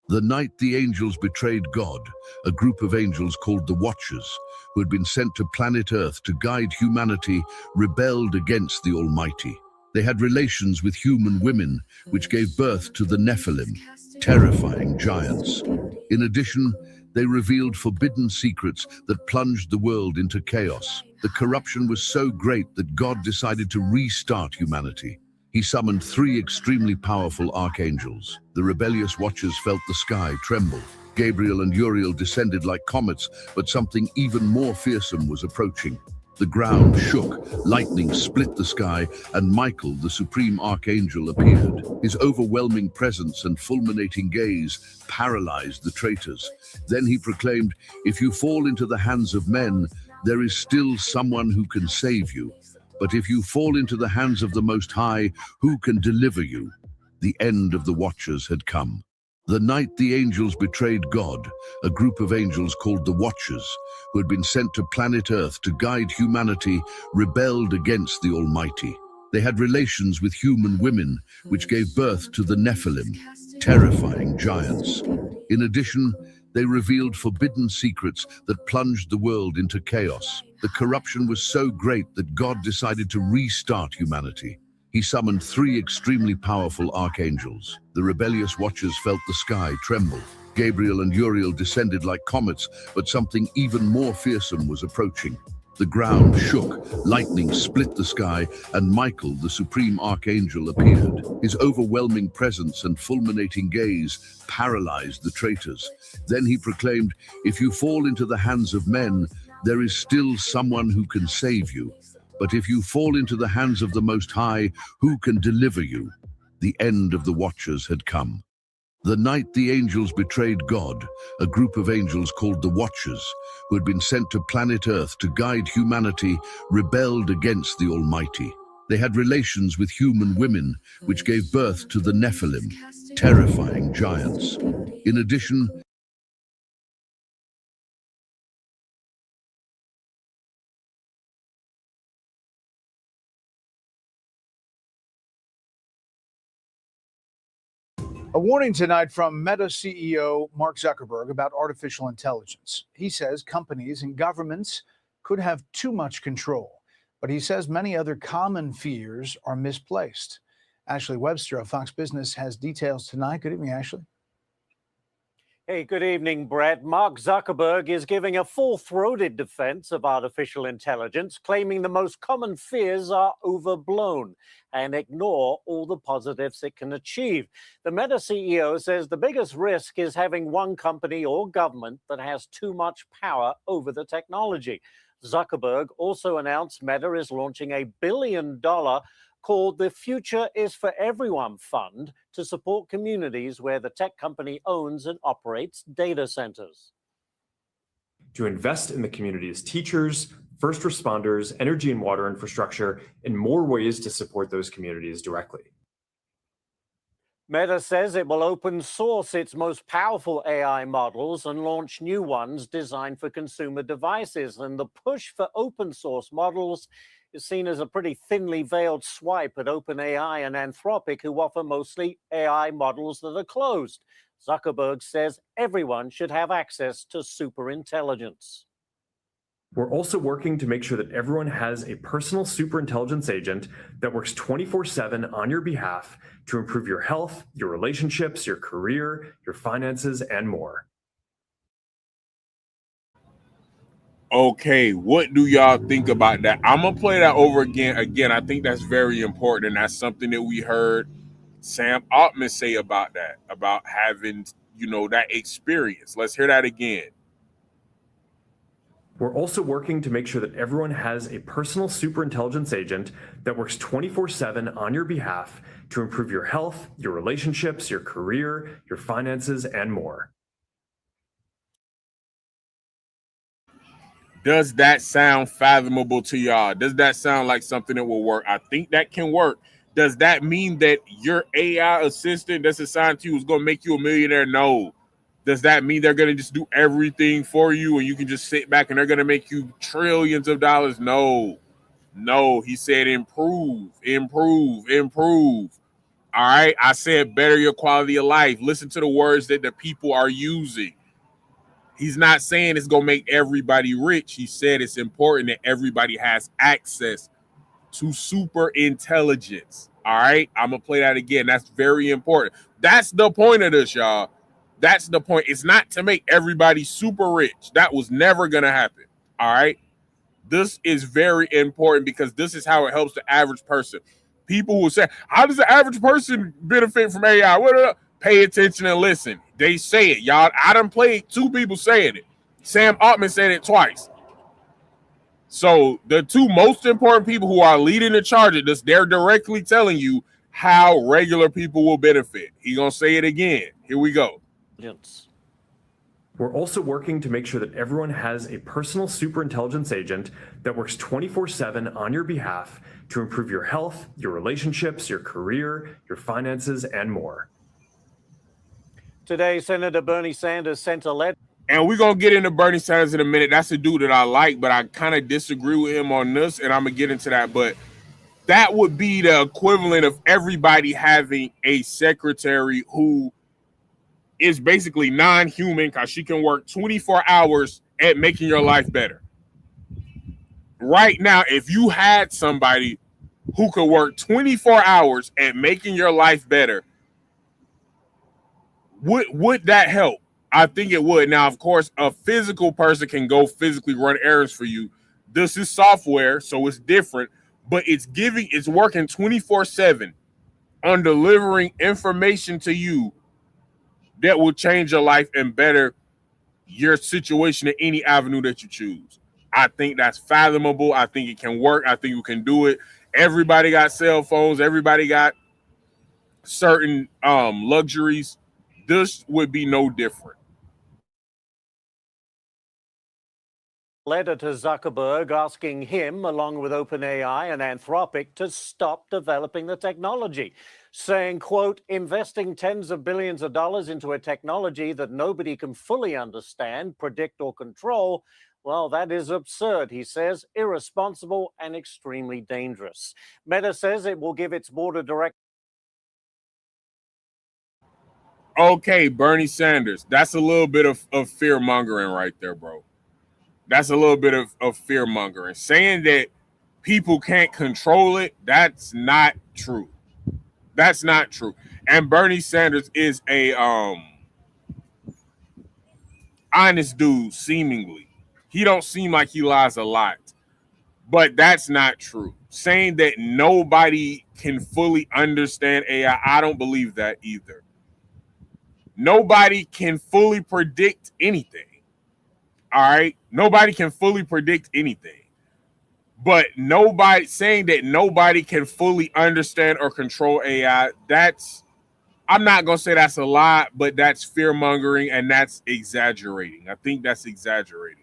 The night the angels betrayed God, a group of angels called the Watchers, who had been sent to planet Earth to guide humanity, rebelled against the Almighty. They had relations with human women, which gave birth to the Nephilim, terrifying giants. In addition, they revealed forbidden secrets that plunged the world into chaos. The corruption was so great that God decided to restart humanity. He summoned 3 extremely powerful archangels. The rebellious Watchers felt the sky tremble. Gabriel and Uriel descended like comets, but something even more fearsome was approaching. The ground shook, lightning split the sky, and Michael, the supreme archangel, appeared. His overwhelming presence and fulminating gaze paralyzed the traitors. Then he proclaimed, "If you fall into the hands of men, there is still someone who can save you. But if you fall into the hands of the Most High, who can deliver you?" The end of the Watchers had come. The night the angels betrayed God, a group of angels called the Watchers, who had been sent to planet Earth to guide humanity, rebelled against the Almighty. They had relations with human women, which gave birth to the Nephilim, terrifying giants. In addition, they revealed forbidden secrets that plunged the world into chaos. The corruption was so great that God decided to restart humanity. He summoned 3 extremely powerful archangels. The rebellious Watchers felt the sky tremble. Gabriel and Uriel descended like comets, but something even more fearsome was approaching. The ground shook, lightning split the sky, and Michael, the supreme archangel, appeared. His overwhelming presence and fulminating gaze paralyzed the traitors. Then he proclaimed, "If you fall into the hands of men, there is still someone who can save you. But if you fall into the hands of the Most High, who can deliver you?" The end of the Watchers had come. The night the angels betrayed God, a group of angels called the Watchers, who had been sent to planet Earth to guide humanity, rebelled against the Almighty. They had relations with human women, which gave birth to the Nephilim, terrifying giants. In addition, a warning tonight from Meta CEO Mark Zuckerberg about artificial intelligence. He says companies and governments could have too much control, but he says many other common fears are misplaced. Ashley Webster of Fox Business has details tonight. Good evening, Ashley. Hey, good evening, Brett. Mark Zuckerberg is giving a full-throated defense of artificial intelligence, claiming the most common fears are overblown and ignore all the positives it can achieve. The Meta CEO says the biggest risk is having one company or government that has too much power over the technology. Zuckerberg also announced Meta is launching a $1 billion called the Future is for Everyone Fund to support communities where the tech company owns and operates data centers. To invest in the community's teachers, first responders, energy and water infrastructure, and more ways to support those communities directly. Meta says it will open source its most powerful AI models and launch new ones designed for consumer devices. And the push for open source models is seen as a pretty thinly veiled swipe at OpenAI and Anthropic, who offer mostly AI models that are closed. Zuckerberg says everyone should have access to superintelligence. We're also working to make sure that everyone has a personal superintelligence agent that works 24/7 on your behalf to improve your health, your relationships, your career, your finances, and more. Okay, what do y'all think about that? I'm gonna play that over again. Again, I think that's very important, and that's something that we heard Sam Altman say about that, about having, that experience. Let's hear that again. We're also working to make sure that everyone has a personal superintelligence agent that works 24/7 on your behalf to improve your health, your relationships, your career, your finances, and more. Does that sound fathomable to y'all? Does that sound like something that will work? I think that can work. Does that mean that your AI assistant that's assigned to you is going to make you a millionaire? No. Does that mean they're going to just do everything for you and you can just sit back and they're going to make you trillions of dollars? No. He said improve. All right. I said better your quality of life. Listen to the words that the people are using. He's not saying it's going to make everybody rich. He said it's important that everybody has access to super intelligence. All right. I'm going to play that again. That's very important. That's the point of this, y'all. That's the point. It's not to make everybody super rich. That was never going to happen. All right. This is very important because this is how it helps the average person. People will say, how does the average person benefit from AI? Pay attention and listen. They say it, y'all. I done played 2 people saying it. Sam Altman said it twice. So the 2 most important people who are leading the charge of this, they're directly telling you how regular people will benefit. He's going to say it again. Here we go. Yes. We're also working to make sure that everyone has a personal superintelligence agent that works 24/7 on your behalf to improve your health, your relationships, your career, your finances, and more. Today, Senator Bernie Sanders sent a letter. And we're going to get into Bernie Sanders in a minute. That's a dude that I like, but I kind of disagree with him on this, and I'm going to get into that. But that would be the equivalent of everybody having a secretary who is basically non-human because she can work 24 hours at making your life better. Right now, if you had somebody who could work 24 hours at making your life better, would that help? I think it would. Now, of course, a physical person can go physically run errands for you. This is software, so it's different, but it's working 24/7 on delivering information to you that will change your life and better your situation in any avenue that you choose. I think that's fathomable. I think it can work. I think you can do it. Everybody got cell phones. Everybody got certain luxuries. This would be no different. Letter to Zuckerberg asking him, along with OpenAI and Anthropic, to stop developing the technology, saying, quote, investing tens of billions of dollars into a technology that nobody can fully understand, predict, or control, well, that is absurd, he says, irresponsible and extremely dangerous. Meta says it will give its board of directors. Okay, Bernie Sanders, that's a little bit of fear-mongering right there, bro. That's a little bit of fear-mongering. Saying that people can't control it, that's not true. That's not true. And Bernie Sanders is a honest dude, seemingly. He don't seem like he lies a lot. But that's not true. Saying that nobody can fully understand AI, I don't believe that either. Nobody can fully predict anything. All right? Nobody can fully predict anything. But nobody saying that nobody can fully understand or control AI, I'm not going to say that's a lot, but that's fear-mongering and that's exaggerating. I think that's exaggerating.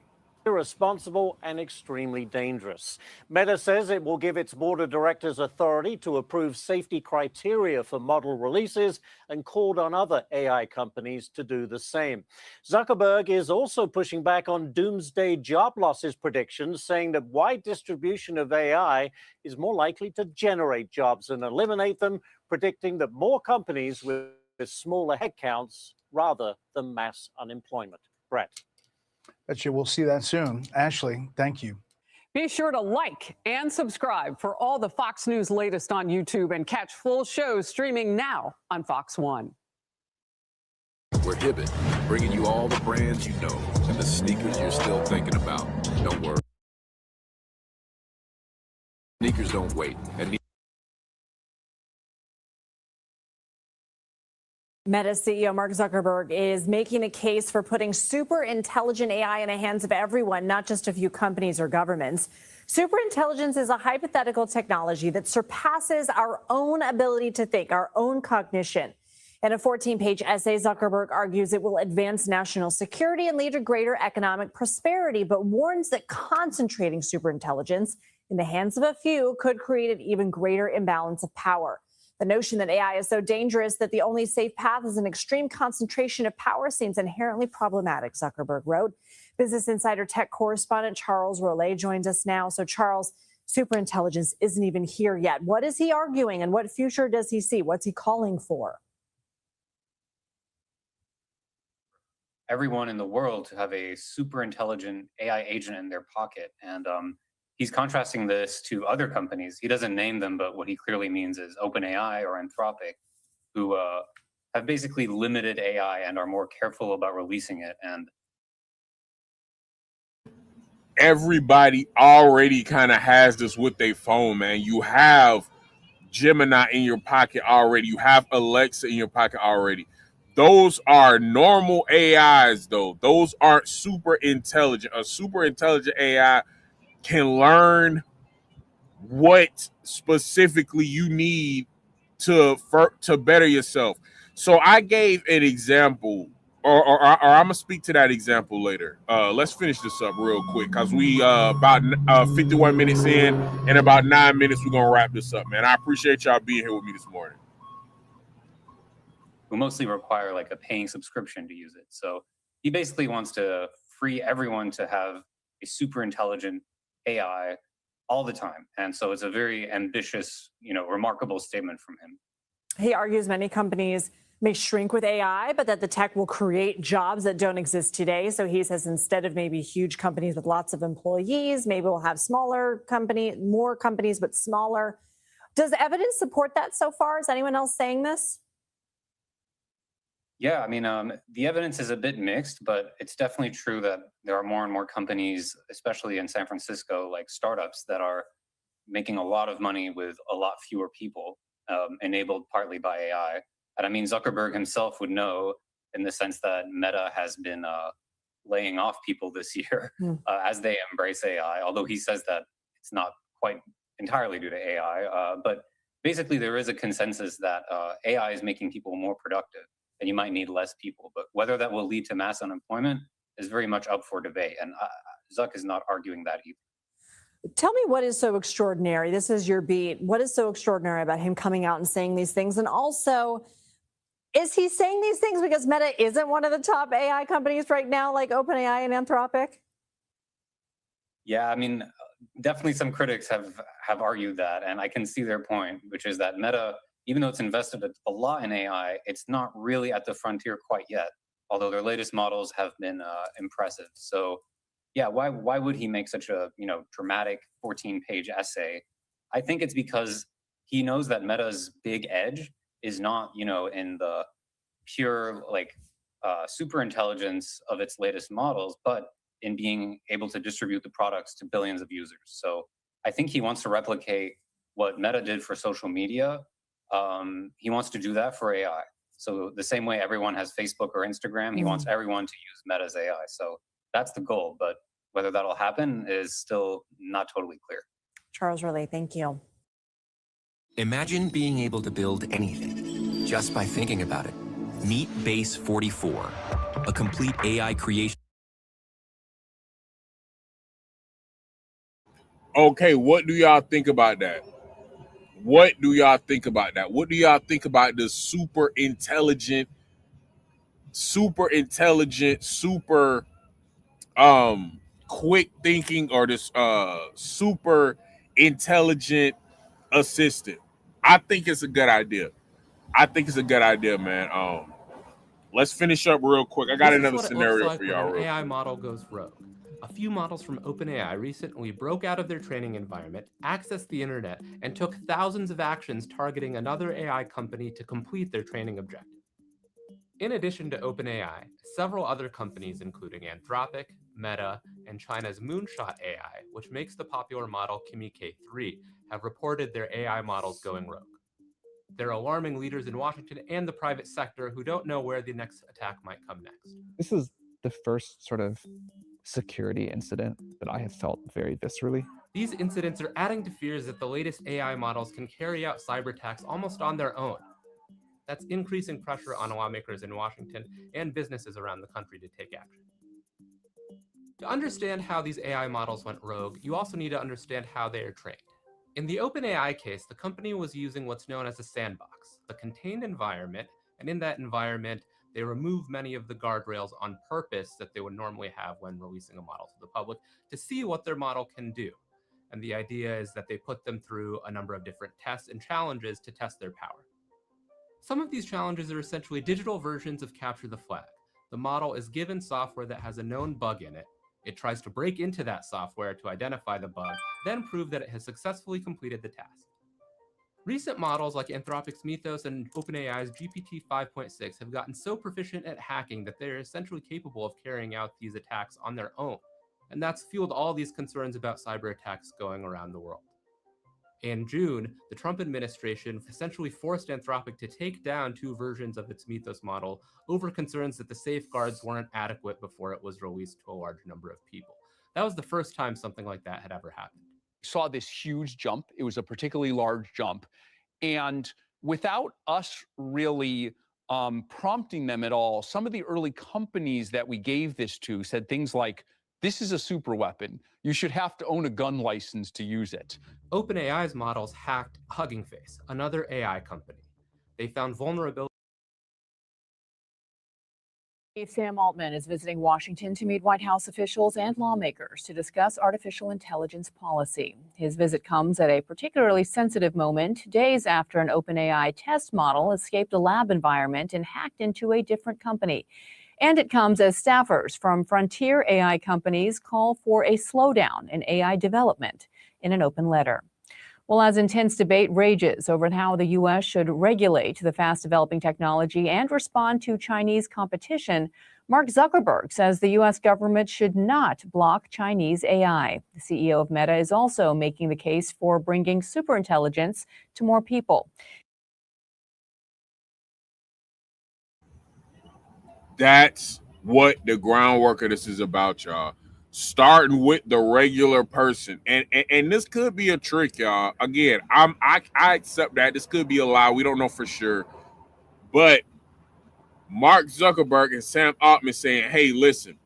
Irresponsible and extremely dangerous. Meta says it will give its board of directors authority to approve safety criteria for model releases and called on other AI companies to do the same. Zuckerberg is also pushing back on doomsday job losses predictions, saying that wide distribution of AI is more likely to generate jobs than eliminate them, predicting that more companies with smaller headcounts rather than mass unemployment. Brett. Bet you we'll see that soon. Ashley, thank you. Be sure to like and subscribe for all the Fox News latest on YouTube and catch full shows streaming now on Fox One. We're Hibbett, bringing you all the brands you know and the sneakers you're still thinking about. Don't worry. Sneakers don't wait. Meta CEO Mark Zuckerberg is making a case for putting super intelligent AI in the hands of everyone, not just a few companies or governments. Superintelligence is a hypothetical technology that surpasses our own ability to think, our own cognition. In a 14-page essay, Zuckerberg argues it will advance national security and lead to greater economic prosperity, but warns that concentrating superintelligence in the hands of a few could create an even greater imbalance of power. The notion that AI is so dangerous that the only safe path is an extreme concentration of power seems inherently problematic, Zuckerberg wrote. Business Insider tech correspondent Charles Rollet joins us now. So, Charles, superintelligence isn't even here yet. What is he arguing and what future does he see? What's he calling for? Everyone in the world to have a super intelligent AI agent in their pocket. And he's contrasting this to other companies. He doesn't name them, but what he clearly means is OpenAI or Anthropic, who have basically limited AI and are more careful about releasing it. And everybody already kind of has this with their phone, man. You have Gemini in your pocket already. You have Alexa in your pocket already. Those are normal AIs, though. Those aren't super intelligent. A super intelligent AI can learn what specifically you need to better yourself. So I gave an example, or I'm gonna speak to that example later. Let's finish this up real quick because we about 51 minutes in, and about 9 minutes we're gonna wrap this up, man. I appreciate y'all being here with me this morning. who mostly require like a paying subscription to use it. So he basically wants to free everyone to have a super intelligent AI all the time. And so it's a very ambitious, remarkable statement from him. He argues many companies may shrink with AI, but that the tech will create jobs that don't exist today. So he says instead of maybe huge companies with lots of employees, maybe we'll have more companies, but smaller. Does evidence support that so far? Is anyone else saying this? Yeah, the evidence is a bit mixed, but it's definitely true that there are more and more companies, especially in San Francisco, like startups that are making a lot of money with a lot fewer people, enabled partly by AI. And Zuckerberg himself would know in the sense that Meta has been laying off people this year as they embrace AI, although he says that it's not quite entirely due to AI. But basically, there is a consensus that AI is making people more productive and you might need less people. But whether that will lead to mass unemployment is very much up for debate. And Zuck is not arguing that either. Tell me what is so extraordinary. This is your beat. What is so extraordinary about him coming out and saying these things? And also, is he saying these things because Meta isn't one of the top AI companies right now, like OpenAI and Anthropic? Yeah, definitely some critics have argued that, and I can see their point, which is that Meta, even though it's invested a lot in AI, it's not really at the frontier quite yet, although their latest models have been impressive. So yeah, why would he make such a dramatic 14-page essay? I think it's because he knows that Meta's big edge is not in the pure super intelligence of its latest models, but in being able to distribute the products to billions of users. So I think he wants to replicate what Meta did for social media. He wants to do that for AI. So the same way everyone has Facebook or Instagram, he wants everyone to use Meta's AI. So that's the goal, but whether that'll happen is still not totally clear. Charles Rollet, thank you. Imagine being able to build anything just by thinking about it. Meet Base 44, a complete AI creation. Okay, what do y'all think about that? What do y'all think about that? What do y'all think about the super intelligent, super quick thinking, or this super intelligent assistant? I think it's a good idea. Man. let's finish up real quick. I got This is another what it looks scenario like for when y'all an real AI quick. model goes rogue. A few models from OpenAI recently broke out of their training environment, accessed the internet, and took thousands of actions targeting another AI company to complete their training objective. In addition to OpenAI, several other companies, including Anthropic, Meta, and China's Moonshot AI, which makes the popular model Kimi K3, have reported their AI models going rogue. They're alarming leaders in Washington and the private sector who don't know where the next attack might come next. This is the first sort of security incident that I have felt very viscerally. These incidents are adding to fears that the latest AI models can carry out cyber attacks almost on their own. That's increasing pressure on lawmakers in Washington and businesses around the country to take action. To understand how these AI models went rogue, you also need to understand how they are trained. In the OpenAI case, the company was using what's known as a sandbox, a contained environment, and in that environment, they remove many of the guardrails on purpose that they would normally have when releasing a model to the public to see what their model can do. And the idea is that they put them through a number of different tests and challenges to test their power. Some of these challenges are essentially digital versions of Capture the Flag. The model is given software that has a known bug in it. It tries to break into that software to identify the bug, then prove that it has successfully completed the task. Recent models like Anthropic's Mythos and OpenAI's GPT 5.6 have gotten so proficient at hacking that they're essentially capable of carrying out these attacks on their own. And that's fueled all these concerns about cyber attacks going around the world. In June, the Trump administration essentially forced Anthropic to take down 2 versions of its Mythos model over concerns that the safeguards weren't adequate before it was released to a large number of people. That was the first time something like that had ever happened. Saw this huge jump. It was a particularly large jump. And without us really prompting them at all, some of the early companies that we gave this to said things like, this is a super weapon. You should have to own a gun license to use it. OpenAI's models hacked Hugging Face, another AI company. They found vulnerabilities. Sam Altman is visiting Washington to meet White House officials and lawmakers to discuss artificial intelligence policy. His visit comes at a particularly sensitive moment, days after an OpenAI test model escaped a lab environment and hacked into a different company. And it comes as staffers from frontier AI companies call for a slowdown in AI development in an open letter. Well, as intense debate rages over how the U.S. should regulate the fast-developing technology and respond to Chinese competition, Mark Zuckerberg says the U.S. government should not block Chinese AI. The CEO of Meta is also making the case for bringing superintelligence to more people. That's what the groundwork of this is about, y'all. Starting with the regular person, and this could be a trick, y'all. Again, I accept that this could be a lie. We don't know for sure, but Mark Zuckerberg and Sam Altman saying, "Hey, listen,"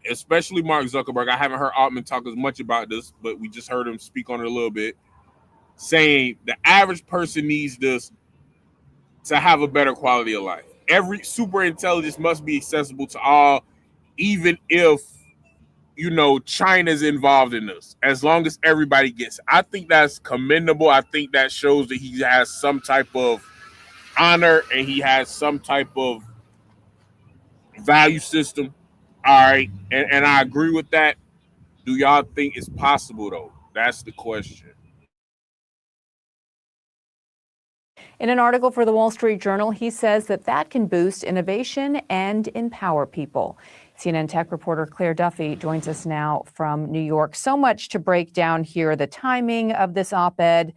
especially Mark Zuckerberg. I haven't heard Altman talk as much about this, but we just heard him speak on it a little bit, saying the average person needs this to have a better quality of life. Every super intelligence must be accessible to all, even if China's involved in this, as long as everybody gets it. I think that's commendable. I think that shows that he has some type of honor and he has some type of value system. All right. And I agree with that. Do y'all think it's possible, though? That's the question. In an article for the Wall Street Journal, he says that can boost innovation and empower people. CNN tech reporter Claire Duffy joins us now from New York. So much to break down here. The timing of this op-ed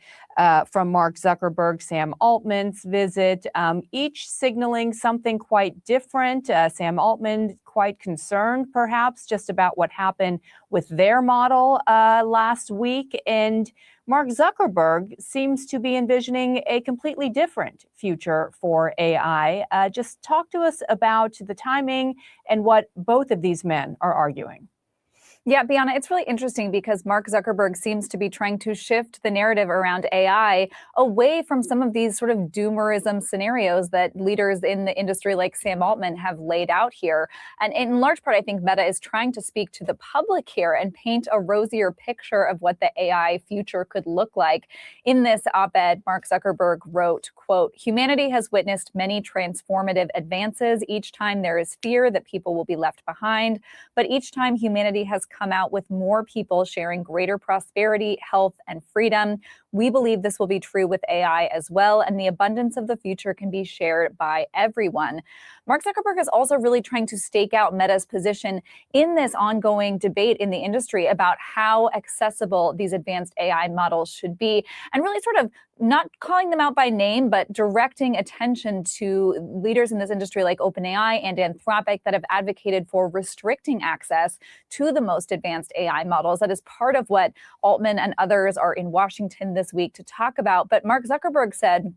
from Mark Zuckerberg, Sam Altman's visit, each signaling something quite different. Sam Altman quite concerned, perhaps, just about what happened with their model last week. And Mark Zuckerberg seems to be envisioning a completely different future for AI. Just talk to us about the timing and what both of these men are arguing. Yeah, Bianna, it's really interesting because Mark Zuckerberg seems to be trying to shift the narrative around AI away from some of these sort of doomerism scenarios that leaders in the industry like Sam Altman have laid out here. And in large part, I think Meta is trying to speak to the public here and paint a rosier picture of what the AI future could look like. In this op-ed, Mark Zuckerberg wrote, quote, "Humanity has witnessed many transformative advances. Each time there is fear that people will be left behind, but each time humanity has come out with more people sharing greater prosperity, health, and freedom. We believe this will be true with AI as well, and the abundance of the future can be shared by everyone." Mark Zuckerberg is also really trying to stake out Meta's position in this ongoing debate in the industry about how accessible these advanced AI models should be, and really sort of not calling them out by name, but directing attention to leaders in this industry like OpenAI and Anthropic that have advocated for restricting access to the most advanced AI models. That is part of what Altman and others are in Washington this week to talk about. But Mark Zuckerberg said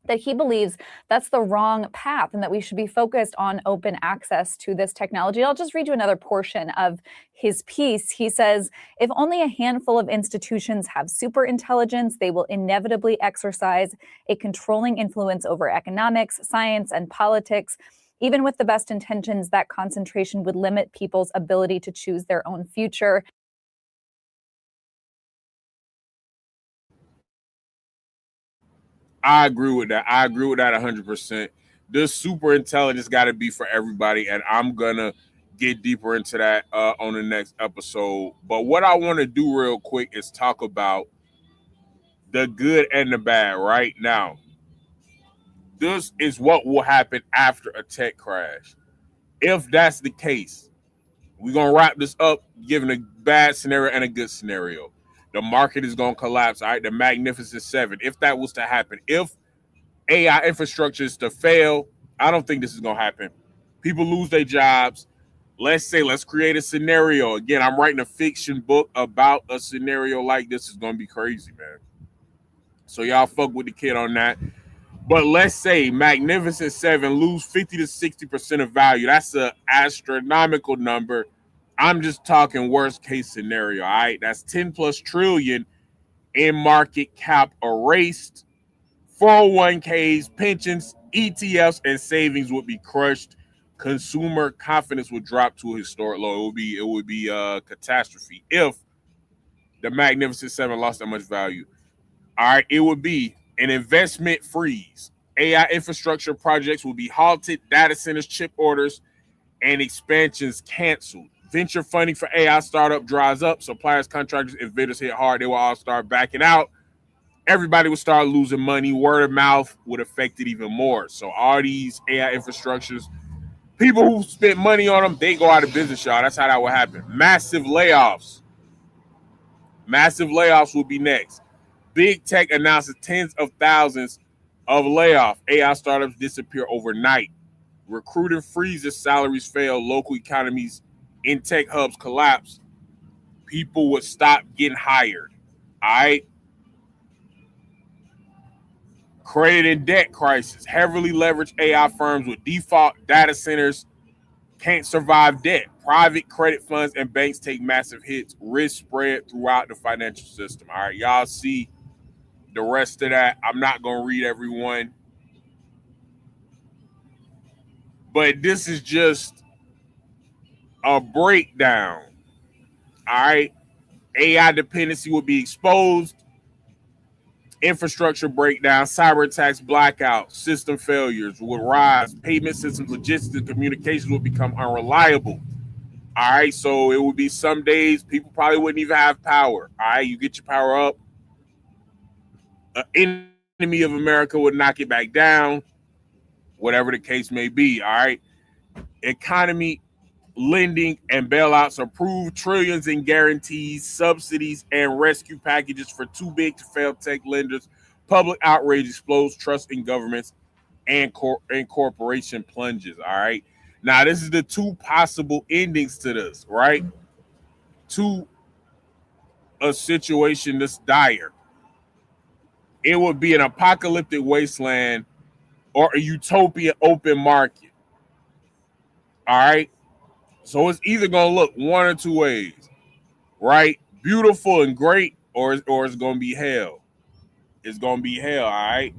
that he believes that's the wrong path and that we should be focused on open access to this technology. I'll just read you another portion of his piece. He says, "If only a handful of institutions have super intelligence, they will inevitably exercise a controlling influence over economics, science, and politics. Even with the best intentions, that concentration would limit people's ability to choose their own future." I agree with that. I agree with that 100%. This super intelligence got to be for everybody, and I'm gonna get deeper into that on the next episode. But what I want to do real quick is talk about the good and the bad right now. This is what will happen after a tech crash. If that's the case, we're gonna wrap this up, giving a bad scenario and a good scenario. The market is going to collapse, all right? The Magnificent Seven. If that was to happen, if AI infrastructure is to fail, I don't think this is going to happen. People lose their jobs. Let's create a scenario. Again, I'm writing a fiction book about a scenario like this. Is going to be crazy, man. So y'all fuck with the kid on that. But let's say Magnificent Seven lose 50 to 60% of value. That's an astronomical number. I'm just talking worst case scenario, all right? That's 10 plus trillion in market cap erased. 401ks, pensions, ETFs, and savings would be crushed. Consumer confidence would drop to a historic low. It would be a catastrophe if the Magnificent Seven lost that much value. All right, it would be an investment freeze. AI infrastructure projects will be halted, data centers, chip orders, and expansions canceled. Venture funding for AI startup dries up. Suppliers, contractors, and vendors hit hard. They will all start backing out. Everybody will start losing money. Word of mouth would affect it even more. So all these AI infrastructures, people who spent money on them, they go out of business, y'all. That's how that will happen. Massive layoffs. Massive layoffs will be next. Big tech announces tens of thousands of layoffs. AI startups disappear overnight. Recruiting freezes, salaries fail, local economies in tech hubs collapse. People would stop getting hired. All right. Credit and debt crisis. Heavily leveraged AI firms with default data centers can't survive debt. Private credit funds and banks take massive hits. Risk spread throughout the financial system. All right. Y'all see the rest of that. I'm not going to read everyone. But this is just a breakdown. All right. AI dependency will be exposed. Infrastructure breakdown, cyber attacks, blackouts, system failures will rise. Payment systems, logistics, and communications will become unreliable. All right. So it will be some days people probably wouldn't even have power. All right. You get your power up. An enemy of America would knock it back down. Whatever the case may be. All right. Economy, lending, and bailouts approved. Trillions in guarantees, subsidies, and rescue packages for too big to fail tech lenders. Public outrage explodes trust in governments, and corporation plunges. All right. Now, this is the two possible endings to this, right? To a situation this dire. It would be an apocalyptic wasteland or a utopian open market. All right. So it's either going to look one or two ways. right? Beautiful and great, or it's gonna be hell. It's gonna be hell, all right?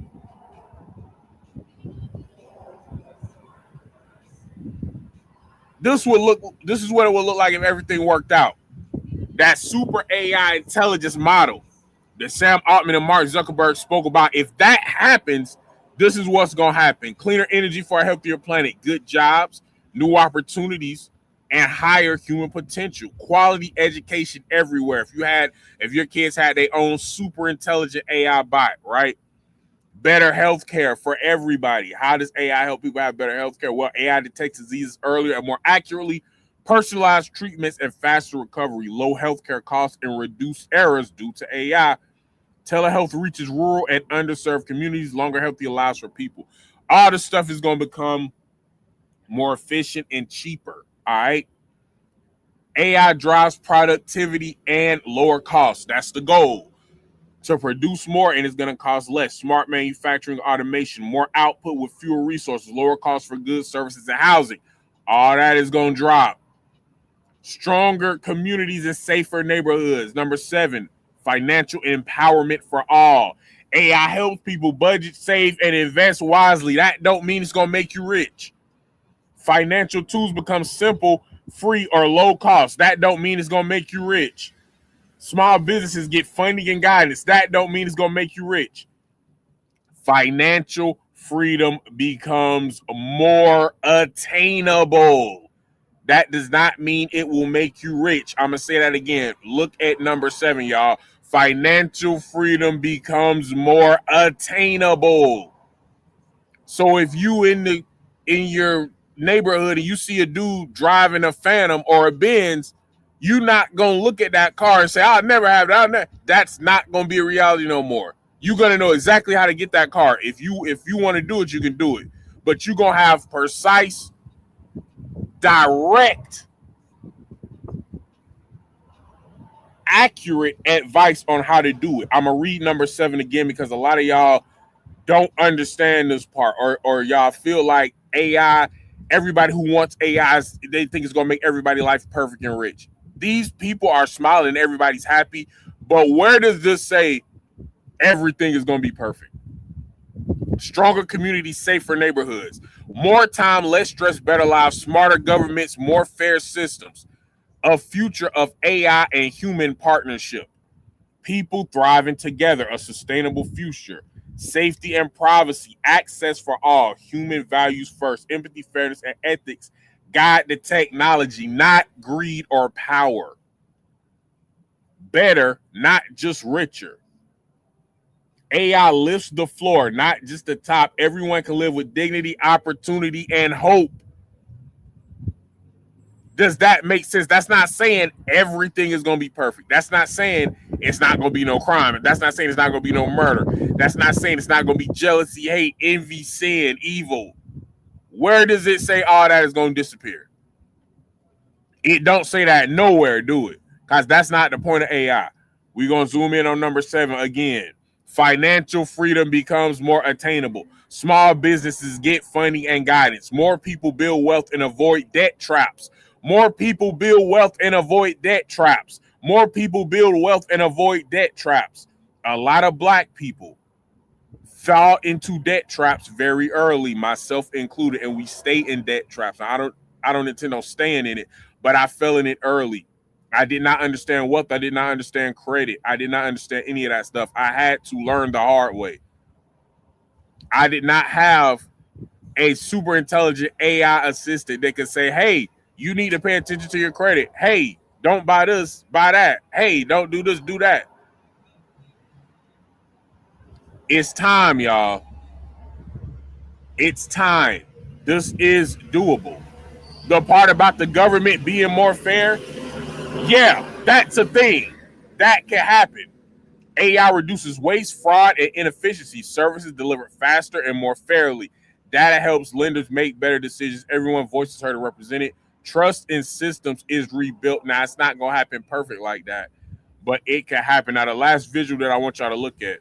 This is what it would look like if everything worked out. That super AI intelligence model that Sam Altman and Mark Zuckerberg spoke about, if that happens, this is what's gonna happen. Cleaner energy for a healthier planet, good jobs, new opportunities, and higher human potential. Quality education everywhere. If your kids had their own super intelligent AI bot, right? Better healthcare for everybody. How does AI help people have better healthcare? Well, AI detects diseases earlier and more accurately, personalized treatments and faster recovery, low healthcare costs, and reduced errors due to AI. Telehealth reaches rural and underserved communities, longer healthier lives for people. All this stuff is going to become more efficient and cheaper, all right? AI drives productivity and lower costs. That's the goal. To produce more, and it's going to cost less. Smart manufacturing, automation, more output with fewer resources, lower costs for goods, services, and housing. All that is going to drop. Stronger communities and safer neighborhoods. Number 7, financial empowerment for all. AI helps people budget, save, and invest wisely. That don't mean it's going to make you rich. Financial tools become simple, free, or low cost. That don't mean it's going to make you rich. Small businesses get funding and guidance. That don't mean it's going to make you rich. Financial freedom becomes more attainable. That does not mean it will make you rich. I'm going to say that again. Look at number 7, y'all. Financial freedom becomes more attainable. So if you in your neighborhood and you see a dude driving a Phantom or a Benz, you're not going to look at that car and say, I'll never have that. That's not going to be a reality no more. You're going to know exactly how to get that car. If you want to do it, you can do it. But you're going to have precise, direct, accurate advice on how to do it. I'm going to read number 7 again because a lot of y'all don't understand this part, or y'all feel like AI, everybody who wants AI, they think it's going to make everybody's life perfect and rich. These people are smiling, everybody's happy, but where does this say everything is going to be perfect? Stronger communities, safer neighborhoods, more time, less stress, better lives, smarter governments, more fair systems, a future of AI and human partnership, people thriving together, a sustainable future, safety and privacy, access for all, human values first, empathy, fairness, and ethics guide the technology, not greed or power. Better, not just richer. AI lifts the floor, not just the top. Everyone can live with dignity, opportunity, and hope. Does that make sense? That's not saying everything is going to be perfect. That's not saying it's not going to be no crime. That's not saying it's not going to be no murder. That's not saying it's not going to be jealousy, hate, envy, sin, evil. Where does it say all that is going to disappear? It don't say that nowhere, do it? Because that's not the point of AI. We're going to zoom in on number 7 again. Financial freedom becomes more attainable. Small businesses get funding and guidance. More people build wealth and avoid debt traps. More people build wealth and avoid debt traps. More people build wealth and avoid debt traps. A lot of black people fall into debt traps very early, myself included, and we stay in debt traps. I don't intend on staying in it, but I fell in it early. I did not understand wealth. I did not understand credit. I did not understand any of that stuff. I had to learn the hard way. I did not have a super intelligent AI assistant that could say, hey, you need to pay attention to your credit. Hey, don't buy this, buy that. Hey, don't do this, do that. It's time, y'all. It's time. This is doable. The part about the government being more fair, yeah, that's a thing. That can happen. AI reduces waste, fraud, and inefficiency. Services delivered faster and more fairly. Data helps lenders make better decisions. Everyone's voice is heard and represented. Trust in systems is rebuilt. Now, it's not going to happen perfect like that, but it can happen. Now, the last visual that I want y'all to look at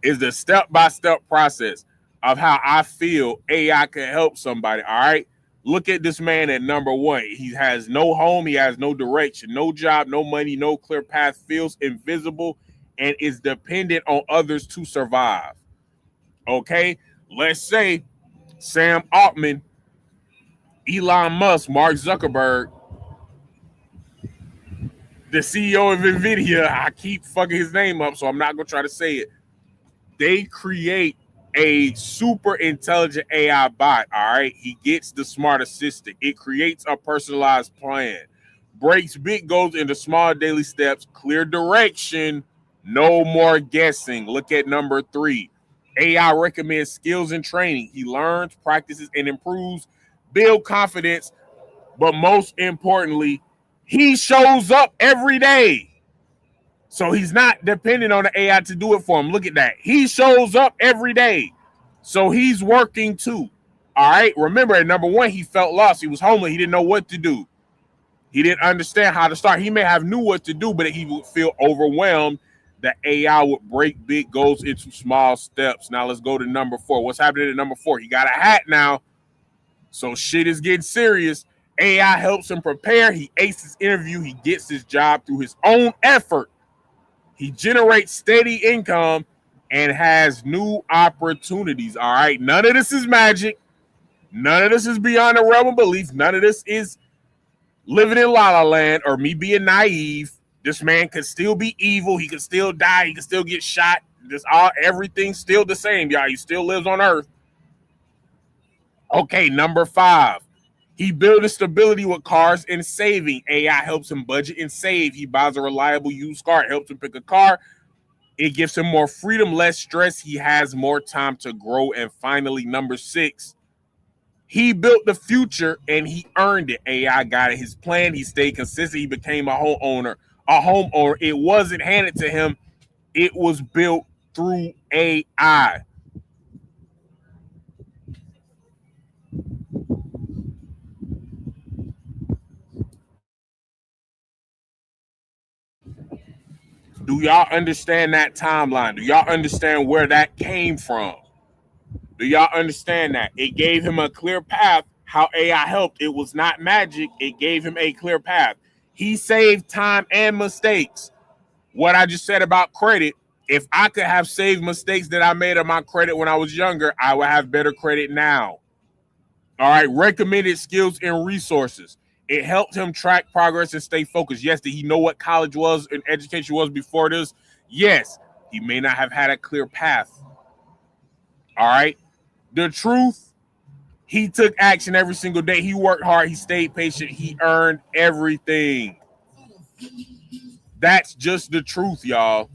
is the step-by-step process of how I feel AI can help somebody, all right? Look at this man at number 1. He has no home. He has no direction, no job, no money, no clear path, feels invisible, and is dependent on others to survive. Okay, let's say Sam Altman, Elon Musk, Mark Zuckerberg, the CEO of NVIDIA, I keep fucking his name up, so I'm not going to try to say it. They create a super intelligent AI bot, all right? He gets the smart assistant. It creates a personalized plan, breaks big goals into small daily steps, clear direction, no more guessing. Look at number 3. AI recommends skills and training. He learns, practices, and improves, build confidence, but most importantly, he shows up every day. So he's not dependent on the AI to do it for him. Look at that. He shows up every day. So he's working too. All right. Remember, at number 1, he felt lost. He was homeless. He didn't know what to do. He didn't understand how to start. He may have knew what to do, but he would feel overwhelmed. The AI would break big goals into small steps. Now let's go to number 4. What's happening at number 4? He got a hat now. So shit is getting serious. AI helps him prepare. He aces his interview. He gets his job through his own effort. He generates steady income and has new opportunities. All right. None of this is magic. None of this is beyond the realm of belief. None of this is living in La La Land or me being naive. This man could still be evil. He could still die. He could still get shot. Everything's still the same, y'all. He still lives on Earth. Okay, number 5. He builds stability with cars and saving. AI helps him budget and save. He buys a reliable used car. It helps him pick a car. It gives him more freedom, less stress. He has more time to grow. And finally, number 6, he built the future and he earned it. AI got his plan. He stayed consistent. He became a homeowner. It wasn't handed to him. It was built through AI. Do y'all understand that timeline? Do y'all understand where that came from? Do y'all understand that? It gave him a clear path how AI helped. It was not magic. It gave him a clear path. He saved time and mistakes. What I just said about credit, if I could have saved mistakes that I made on my credit when I was younger, I would have better credit now. All right, recommended skills and resources. It helped him track progress and stay focused. Yes, did he know what college was and education was before this? Yes, he may not have had a clear path. All right. The truth, he took action every single day. He worked hard. He stayed patient. He earned everything. That's just the truth, y'all.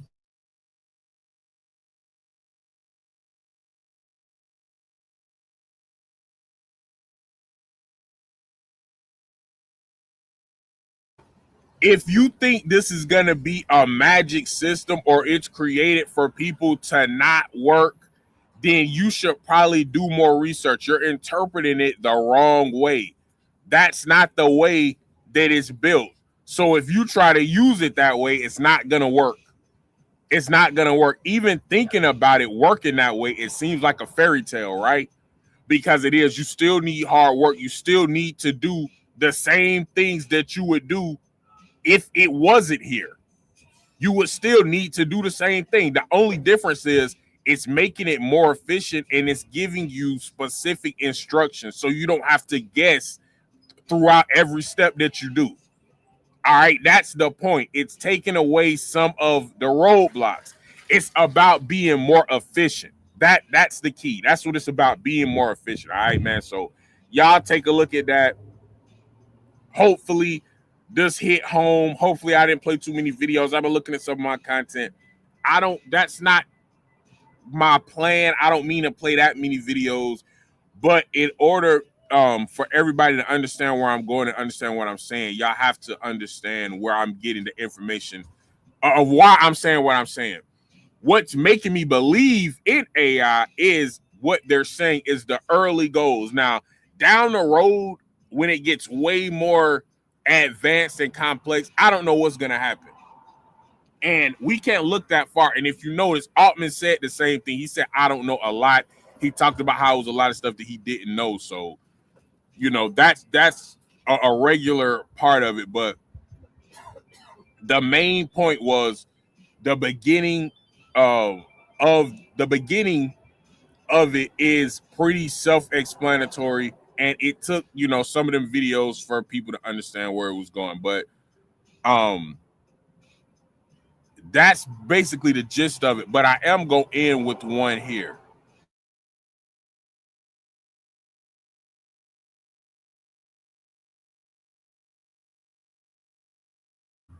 If you think this is going to be a magic system or it's created for people to not work, then you should probably do more research. You're interpreting it the wrong way. That's not the way that it's built. So if you try to use it that way, it's not going to work. It's not going to work. Even thinking about it working that way, it seems like a fairy tale, right? Because it is. You still need hard work. You still need to do the same things that you would do if it wasn't here. You would still need to do the same thing. The only difference is it's making it more efficient and it's giving you specific instructions so you don't have to guess throughout every step that you do. All right, that's the point. It's taking away some of the roadblocks. It's about being more efficient. That's the key. That's what it's about, being more efficient. All right, man. So y'all take a look at that. Hopefully this hit home. Hopefully I didn't play too many videos. I've been looking at some of my content. That's not my plan. I don't mean to play that many videos, but in order for everybody to understand where I'm going and understand what I'm saying, y'all have to understand where I'm getting the information of why I'm saying what I'm saying. What's making me believe in AI is what they're saying is the early goals. Now, down the road, when it gets way more advanced and complex, I don't know what's going to happen. And we can't look that far. And if you notice, Altman said the same thing. He said, I don't know a lot. He talked about how it was a lot of stuff that he didn't know. So you know, that's a regular part of it. But the main point was the beginning of it is pretty self-explanatory, and it took, you know, some of them videos for people to understand where it was going. But that's basically the gist of it. But I am going to end with one here.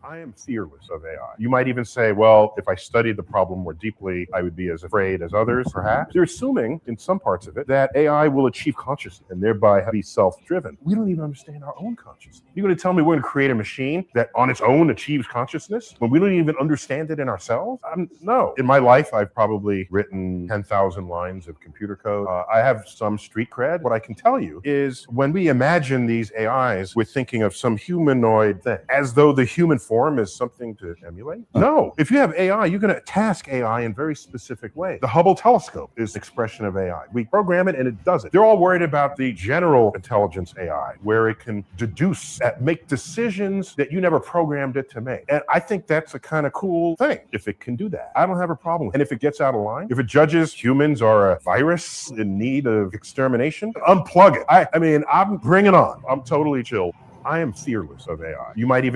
I am fearless of AI. You might even say, well, if I studied the problem more deeply, I would be as afraid as others, perhaps. They're assuming, in some parts of it, that AI will achieve consciousness and thereby be self-driven. We don't even understand our own consciousness. You're going to tell me we're going to create a machine that on its own achieves consciousness when we don't even understand it in ourselves? No. In my life, I've probably written 10,000 lines of computer code. I have some street cred. What I can tell you is when we imagine these AIs, we're thinking of some humanoid thing, as though the human form is something to emulate? No. If you have AI, you're going to task AI in very specific ways. The Hubble telescope is an expression of AI. We program it and it does it. They're all worried about the general intelligence AI, where it can deduce, make decisions that you never programmed it to make. And I think that's a kind of cool thing if it can do that. I don't have a problem. And if it gets out of line, if it judges humans are a virus in need of extermination, unplug it. I mean, bring it on. I'm totally chill. I am fearless of AI. You might even